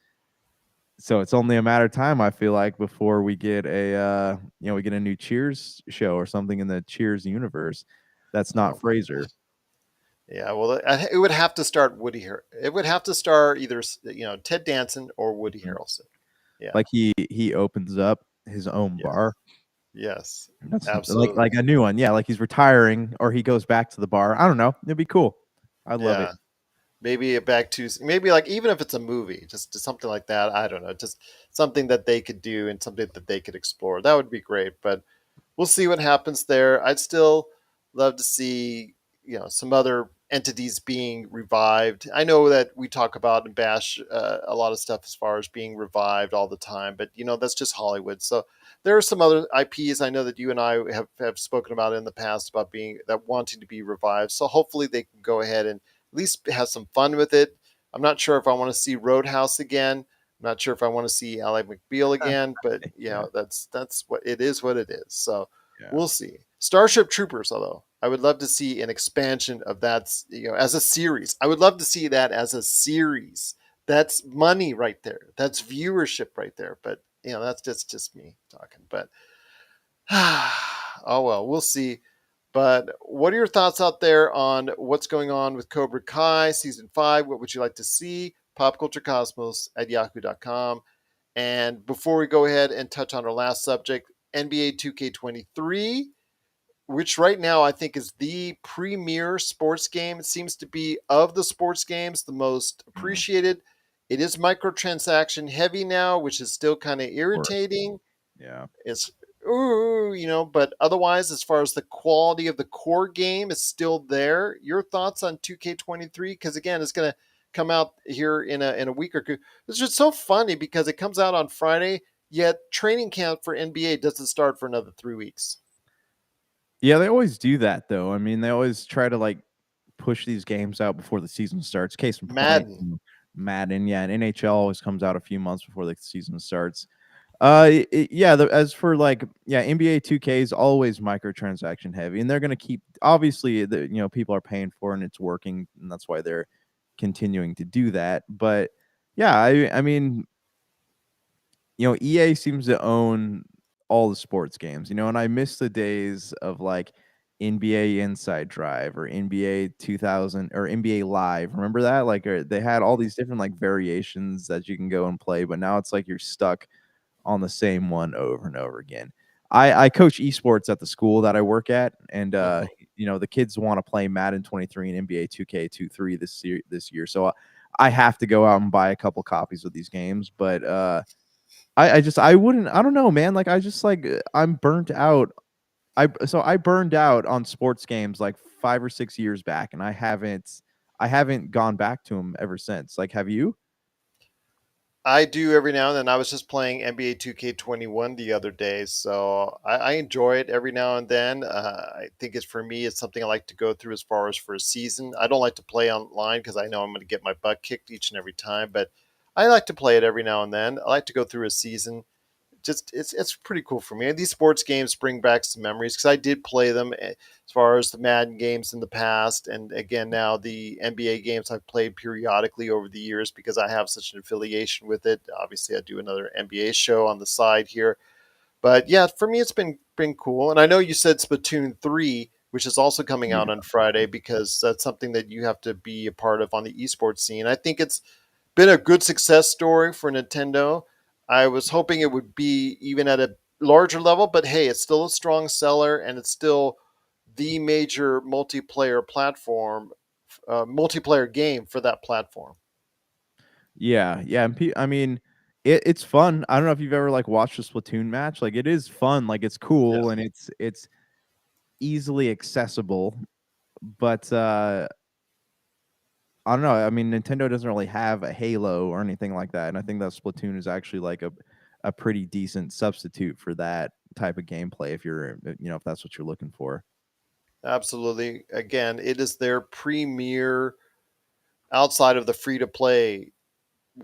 So it's only a matter of time, I feel like, before we get we get a new Cheers show or something in the Cheers universe that's not Oh my Frasier. Yeah, well, it would have to start It would have to star either Ted Danson or Woody Mhm. Harrelson. Yeah. Like he opens up his own bar. Yes. Yes. That's like Absolutely. a new one. Yeah, like he's retiring or he goes back to the bar. I don't know. It'd be cool. I love it. Yeah. Maybe a back to maybe like even if it's a movie, just something like that. I don't know. Just something that they could do and something that they could explore. That would be great. But we'll see what happens there. I'd still love to see some other entities being revived. I know that we talk about and bash a lot of stuff as far as being revived all the time, but that's just Hollywood. So there are some other IPs I know that you and I have spoken about in the past about being that wanting to be revived. So hopefully they can go ahead and at least have some fun with it. I'm not sure if I want to see Roadhouse again. I'm not sure if I want to see Ally McBeal again, but Yeah. that's what it is. What it is. So Yeah. we'll see. Starship Troopers, although I would love to see an expansion of that, as a series. I would love to see that as a series. That's money right there. That's viewership right there. But that's just me talking. But oh well, we'll see. But what are your thoughts out there on what's going on with Cobra Kai season 5? What would you like to see? Popculturecosmos at yahoo.com. And before we go ahead and touch on our last subject, NBA 2K23, which right now I think is the premier sports game. It seems to be of the sports games the most Mhm. appreciated. It is microtransaction heavy now, which is still kind of Of course. irritating. Yeah. It's but otherwise, as far as the quality of the core game is still there. Your thoughts on 2K23? Because again, it's going to come out here in a week or two. It's just so funny because it comes out on Friday, yet training camp for NBA doesn't start for another 3 weeks. Yeah, they always do that though. I mean, they always try to like push these games out before the season starts. Case in point, Madden. Madden, yeah, and NHL always comes out a few months before the season starts. Yeah. As for like, yeah, NBA 2K is always microtransaction heavy, and they're gonna keep. Obviously, people are paying for it and it's working, and that's why they're continuing to do that. But yeah, I mean, EA seems to own all the sports games, and I miss the days of like NBA Inside Drive or NBA 2000 or NBA Live. Remember that? Like, they had all these different like variations that you can go and play, but now it's like you're stuck on the same one over and over again. I coach esports at the school that I work at, and Mhm. the kids want to play Madden 23 and NBA 2K23 this year, so I have to go out and buy a couple copies of these games. But I wouldn't. I don't know, man. Like I just like I'm burnt out. I burned out on sports games like 5 or 6 years back, and I haven't gone back to them ever since. Like, have you? I do every now and then. I was just playing NBA 2K21 the other day, so I enjoy it every now and then. I think it's for me, it's something I like to go through as far as for a season. I don't like to play online because I know I'm going to get my butt kicked each and every time, but I like to play it every now and then. I like to go through a season. Just it's pretty cool for me. These sports games bring back some memories because I did play them as far as the Madden games in the past, and again now the NBA games I've played periodically over the years because I have such an affiliation with it. Obviously, I do another NBA show on the side here, but yeah, for me it's been cool. And I know you said Splatoon 3, which is also coming Yeah. out on Friday because that's something that you have to be a part of on the esports scene. I think it's been a good success story for Nintendo. I was hoping it would be even at a larger level, but hey, it's still a strong seller and it's still the major multiplayer platform, multiplayer game for that platform. Yeah, yeah, and I mean, it's fun. I don't know if you've ever, like, watched a Splatoon match, like, it is fun, like, it's cool, Yes, and it's easily accessible, but, I don't know, I mean, Nintendo doesn't really have a Halo or anything like that, and I think that Splatoon is actually, like, a pretty decent substitute for that type of gameplay if you're, if that's what you're looking for. absolutely. Again, it is their premier outside of the free to play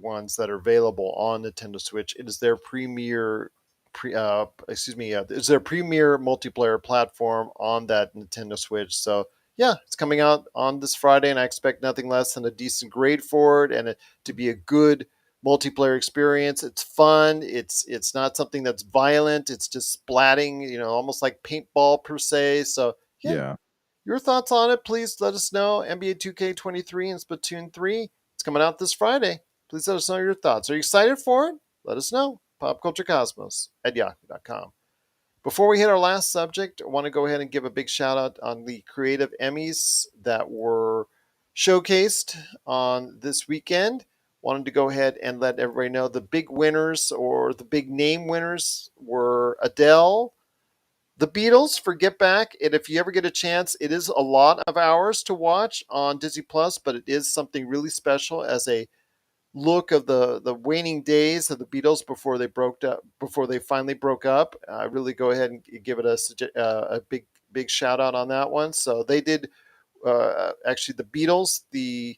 ones that are available on Nintendo Switch. It is their premier, it's their premier multiplayer platform on that Nintendo Switch. So yeah, it's coming out on this Friday, and I expect nothing less than a decent grade for it, and to be a good multiplayer experience. It's fun. It's not something that's violent. It's just splatting, almost like paintball per se. So yeah, Yeah. your thoughts on it, please let us know. NBA 2K23 and Splatoon 3. It's coming out this Friday. Please let us know your thoughts. Are you excited for it? Let us know. PopCultureCosmos at yahoo.com. Before we hit our last subject, I want to go ahead and give a big shout out on the creative Emmys that were showcased on this weekend. Wanted to go ahead and let everybody know the big winners or the big name winners were Adele, the Beatles for Get Back. And if you ever get a chance, it is a lot of hours to watch on Disney Plus, but it is something really special as a look of the waning days of the Beatles before they finally broke up. I really go ahead and give it a big shout out on that one. So they did actually the Beatles, the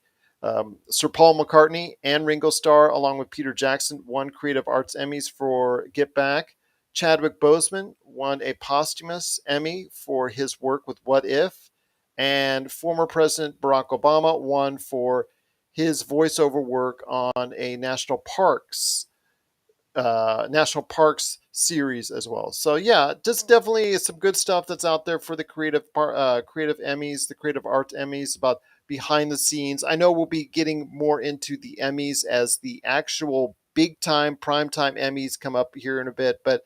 Sir Paul McCartney and Ringo Starr, along with Peter Jackson, won Creative Arts Emmys for Get Back. Chadwick Boseman won a posthumous Emmy for his work with What If, and former President Barack Obama won for his voiceover work on a national parks series as well. So yeah, just definitely some good stuff that's out there for the creative Emmys, the creative art Emmys about behind the scenes. I know we'll be getting more into the Emmys as the actual big time prime time Emmys come up here in a bit, but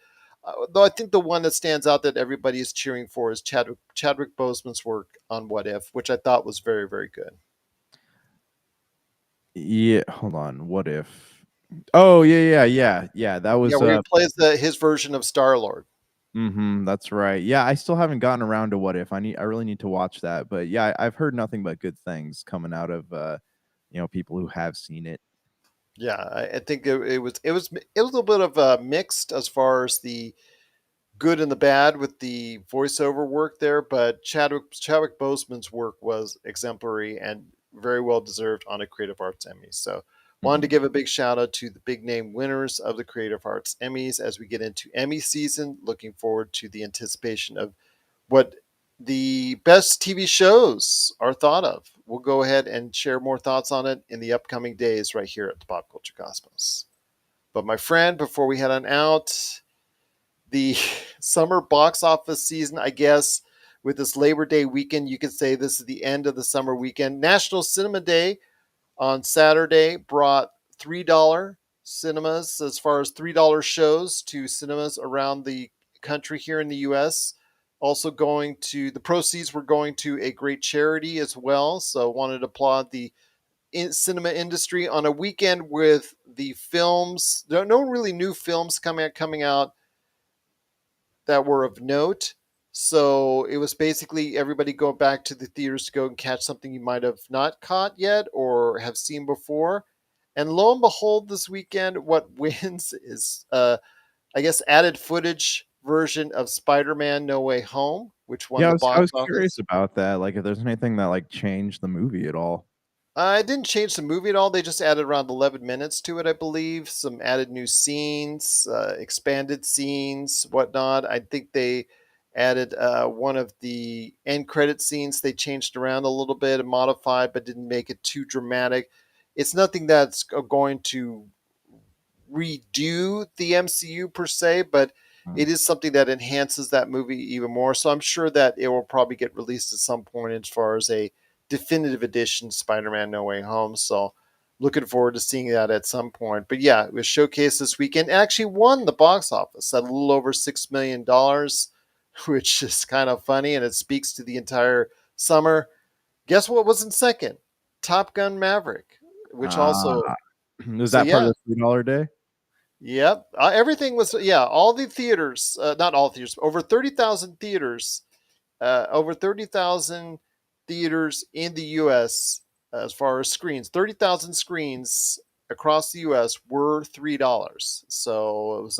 though I think the one that stands out that everybody is cheering for is Chadwick Boseman's work on What If, which I thought was very very good. Yeah, hold on, what if Oh, yeah, that Yeah, was, where he plays his version of Star Lord. that's right. Yeah, I still haven't gotten around to What If. I really need to watch that, but yeah, I've heard nothing but good things coming out of, people who have seen it. Yeah, I think it was a little bit of mixed as far as the good and the bad with the voiceover work there, but Chadwick Boseman's work was exemplary and very well deserved on a Creative Arts Emmy. So wanted to Mhm. give a big shout out to the big name winners of the Creative Arts Emmys as we get into Emmy season. Looking forward to the anticipation of what the best TV shows are thought of. We'll go ahead and share more thoughts on it in the upcoming days right here at the Pop Culture Cosmos. But my friend, before we head on out, the summer box office season, I guess, with this Labor Day weekend, you could say this is the end of the summer weekend. National Cinema Day on Saturday brought $3 cinemas, as far as $3 shows to cinemas around the country here in the US. Also, the proceeds were going to a great charity as well. So, wanted to applaud the cinema industry on a weekend with the films. No really new films coming out that were of note. So it was basically everybody going back to the theaters to go and catch something you might have not caught yet or have seen before. And lo and behold, this weekend, what wins is, I guess, added footage version of Spider-Man: No Way Home, which won Yeah, the I box was curious office. about that, like, if there's anything that, like, changed the movie at all. It didn't change the movie at all. They just added around 11 minutes to it, I believe. Some added new scenes, expanded scenes, whatnot. I think they added one of the end credit scenes. They changed around a little bit and modified, but didn't make it too dramatic. It's nothing that's going to redo the MCU per se, but Mm, it is something that enhances that movie even more. So I'm sure that it will probably get released at some point as far as a definitive edition Spider-Man No Way Home. So looking forward to seeing that at some point. But yeah, it was showcased this weekend. It actually won the box office at a little over $6 million, which is kind of funny, and it speaks to the entire summer. Guess what was in second? Top Gun Maverick, which ah, also, was so that part of yeah. the $3 day? Yep. Everything was, yeah, all the theaters, not all theaters, over 30,000 theaters, over 30,000 theaters in the US as far as screens. 30,000 screens across the US were $3. So it was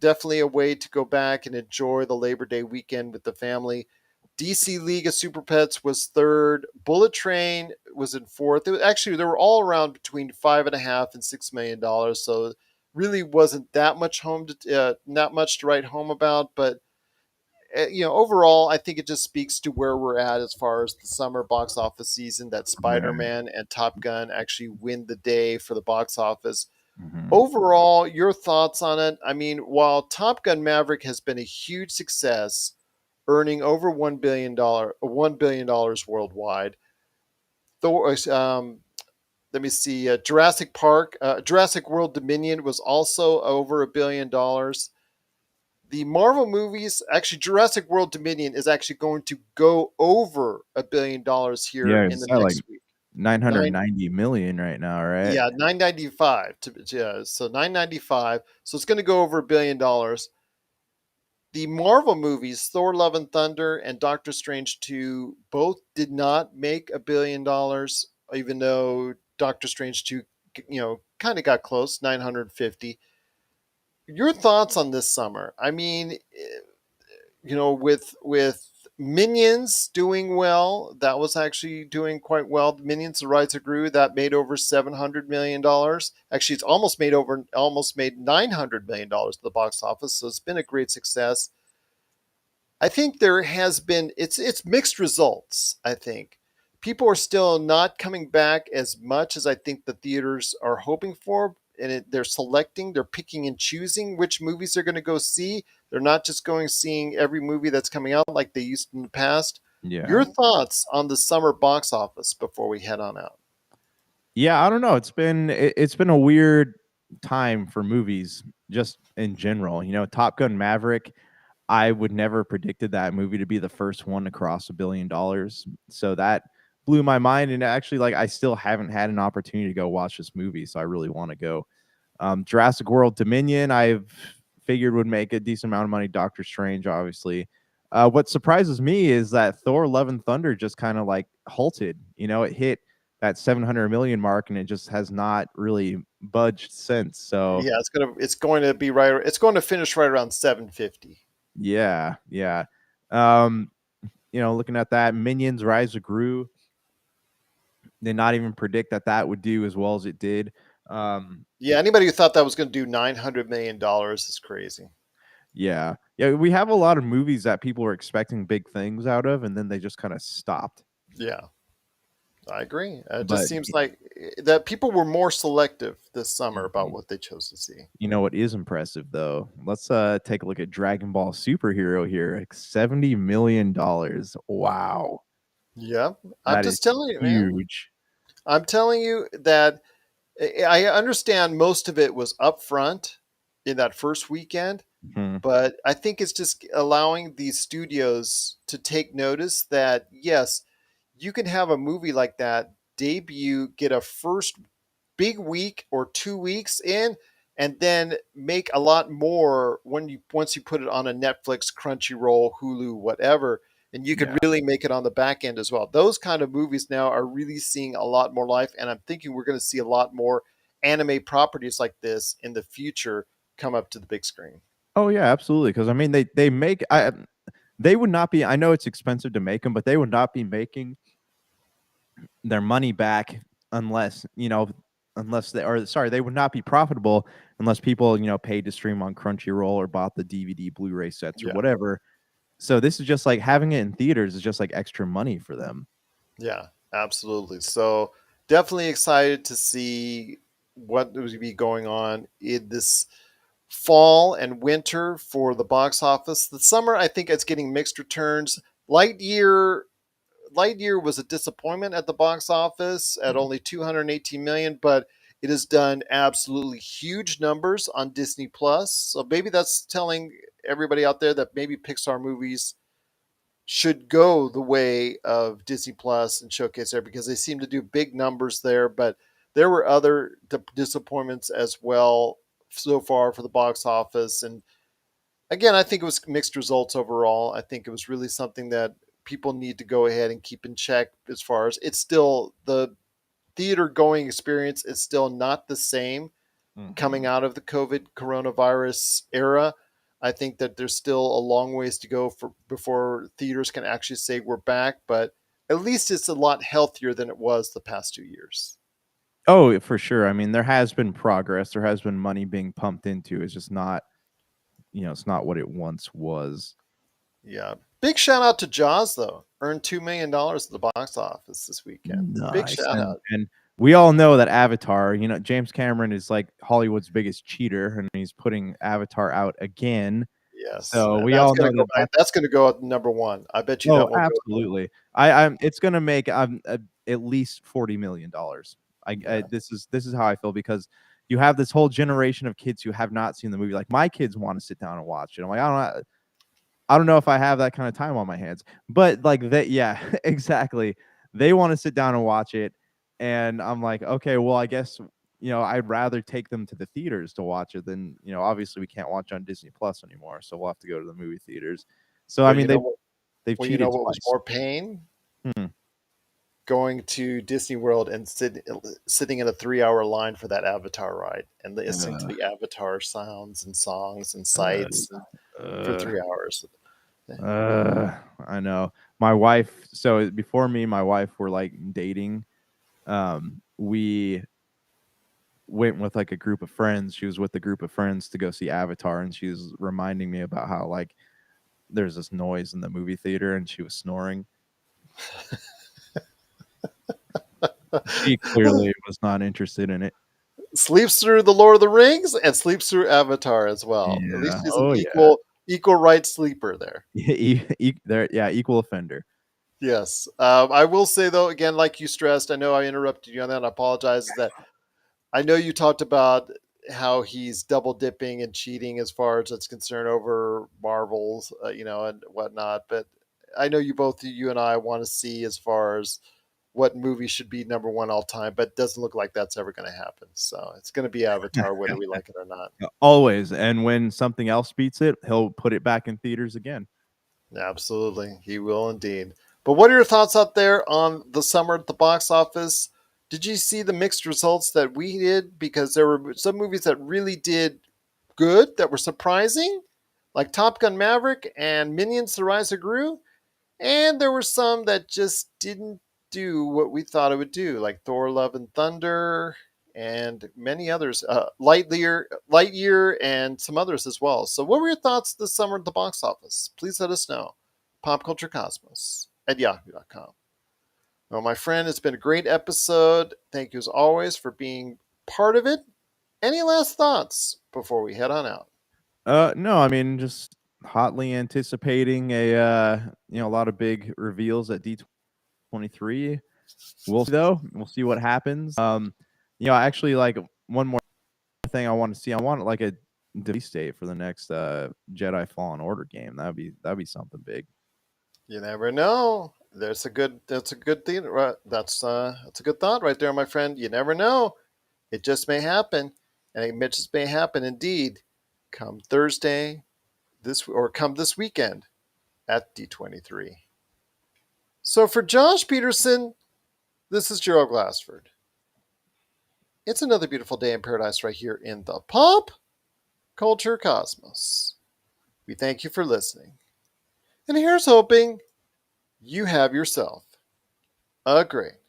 definitely a way to go back and enjoy the Labor Day weekend with the family. DC League of Super Pets was third. Bullet Train was in fourth. It was, actually, they were all around between $5.5 and $6 million. So really wasn't that much not much to write home about. But overall, I think it just speaks to where we're at as far as the summer box office season. That Spider Right. Man and Top Gun actually win the day for the box office. Mhm. Overall, your thoughts on it? I mean, while Top Gun Maverick has been a huge success, earning over $1 billion worldwide. Thor, let me see. Jurassic World Dominion was also over $1 billion. The Marvel movies, actually, Jurassic World Dominion is actually going to go over $1 billion here Yeah, in it's the at, like, next week. Nine, 990,000,000 right now, right? yeah, 995 yeah, so 995. So it's going to go over $1 billion. The Marvel movies, Thor: Love and Thunder and Doctor Strange 2, both did not make $1 billion, even though Doctor Strange 2, kind of got close, 950. Your thoughts on this summer? I mean, with Minions doing well, that was actually doing quite well. Minions: The Rise of Gru, that made over $700 million. Actually, it's almost made $900 million at the box office. So it's been a great success. I think there has been it's mixed results. I think people are still not coming back as much as I think the theaters are hoping for, and they're picking and choosing which movies they're going to go see. They're not just going seeing every movie that's coming out like they used in the past. Your Yeah. thoughts on the summer box office before we head on out? Yeah, I don't know, it's been a weird time for movies just in general, Top Gun: Maverick, I would never predicted that movie to be the first one to cross $1 billion, so that blew my mind, and actually, like, I still haven't had an opportunity to go watch this movie, so I really wanna go. Jurassic World Dominion, I've figured would make a decent amount of money. Doctor Strange, obviously. What surprises me is that Thor: Love and Thunder just kind of like halted. It hit that 700 million mark, and it just has not really budged since. So Yeah, it's going to finish right around 750. yeah, yeah. Um, looking at that, Minions: Rise of Gru, did not even predict that that would do as well as it did. Um, Yeah, anybody who thought that was going to do $900 million is crazy. Yeah. Yeah, we have a lot of movies that people are expecting big things out of, and then they just kinda stopped. Yeah, I agree. It just But seems like that people were more selective this summer about mhm. what they chose to see. You know what is impressive, though? Let's, take a look at Dragon Ball Superhero here, like, $70,000,000. Wow. Yeah, I'm That is just telling you, man. huge. I'm telling you that I understand most of it was upfront in that first weekend, Mhm. but I think it's just allowing these studios to take notice that yes, you can have a movie like that debut, get a first big week or 2 weeks in, and then make a lot more once you put it on a Netflix, Crunchyroll, Hulu, whatever, and you could Yeah. really make it on the back end as well. Those kind of movies now are really seeing a lot more life, and I'm thinking we're going to see a lot more anime properties like this in the future come up to the big screen. Oh yeah, absolutely. Because I mean, they make they would not be. I know it's expensive to make them, but they would not be making their money back unless unless they or sorry they would not be profitable unless people paid to stream on Crunchyroll or bought the DVD Blu-ray sets or Yeah. whatever. So this is just like having it in theaters is just like extra money for them. Yeah, absolutely. So definitely excited to see what will be going on in this fall and winter for the box office. The summer, I think it's getting mixed returns. Lightyear Lightyear was a disappointment at the box office at Mm. only 218 million, but it has done absolutely huge numbers on Disney Plus. So maybe that's telling everybody out there that maybe Pixar movies should go the way of Disney Plus and showcase there because they seem to do big numbers there. But there were other disappointments as well so far for the box office. And again, I think it was mixed results overall. I think it was really something that people need to go ahead and keep in check as far as it's still the theater going experience is still not the same coming Mhm. out of the COVID coronavirus era. I think that there's still a long ways to go for before theaters can actually say we're back, but at least it's a lot healthier than it was the past 2 years. Oh, for sure. I mean, there has been progress. There has been money being pumped into. It's just not, it's not what it once was. Yeah. Big shout out to Jaws though. Earned $2 million at the box office this weekend. Big Nice. shout And out. and we all know that Avatar, James Cameron is like Hollywood's biggest cheater, and he's putting Avatar out again. Yes, So we that's all gonna know go. that that's That's gonna go at number one. I bet you oh, that will go. absolutely. I'm it's gonna make at least $40 million. Yeah, This is how I feel because you have this whole generation of kids who have not seen the movie. Like my kids want to sit down and watch it. I'm like, I don't know if I have that kind of time on my hands. But like that, yeah, exactly. They want to sit down and watch it. And I'm like, okay, well, I guess, I'd rather take them to the theaters to watch it than, obviously we can't watch on Disney Plus anymore. So we'll have to go to the movie theaters. So I but mean they've you know cheated what was twice. more pain? Hmm. Going to Disney World and sitting in a 3 hour line for that Avatar ride and listening to Uh, the Avatar sounds and songs and uh, sights for uh, 3 hours. I know. My wife, so before me and my wife were like dating, we went with like a group of friends. She was with a group of friends to go see Avatar, and she was reminding me about how like there's this noise in the movie theater, and she was snoring. She clearly was not interested in it. Sleeps through the Lord of the Rings and sleeps through Avatar as well. At least Yeah. she's an Oh yeah. equal right sleeper there. There. Yeah. Equal offender. Yes. I will say though, again, like you stressed, I know I interrupted you on that. I apologize. Is that I know you talked about how he's double dipping and cheating as far as it's concerned over Marvels, and whatnot. But I know you and I want to see as far as what movie should be number one all time, but it doesn't look like that's ever going to happen. So it's going to be Avatar, whether we like it or not. Always. And when something else beats it, he'll put it back in theaters again. Absolutely, he will indeed. But what are your thoughts out there on the summer at the box office? Did you see the mixed results that we did? Because there were some movies that really did good that were surprising, like Top Gun Maverick and Minions: The Rise of Gru, and there were some that just didn't do what we thought it would do, like Thor: Love and Thunder and many others, Lightyear, and some others as well. So, what were your thoughts this summer at the box office? Please let us know. PopCultureCosmos at yahoo.com. Well, my friend, it's been a great episode. Thank you as always for being part of it. Any last thoughts before we head on out? No, I mean just hotly anticipating a lot of big reveals at D23. We'll see though. We'll see what happens. Actually like one more thing I want to see. I want like a release date for the next Jedi Fallen Order game. That'd be something big. You never know. That's a good thing. Right? That's a good thought right there, my friend. You never know. It just may happen, and it just may happen indeed. Come Thursday, come this weekend at D23. So for Josh Peterson, this is Gerald Glassford. It's another beautiful day in paradise right here in the pop culture cosmos. We thank you for listening. And here's hoping you have yourself a great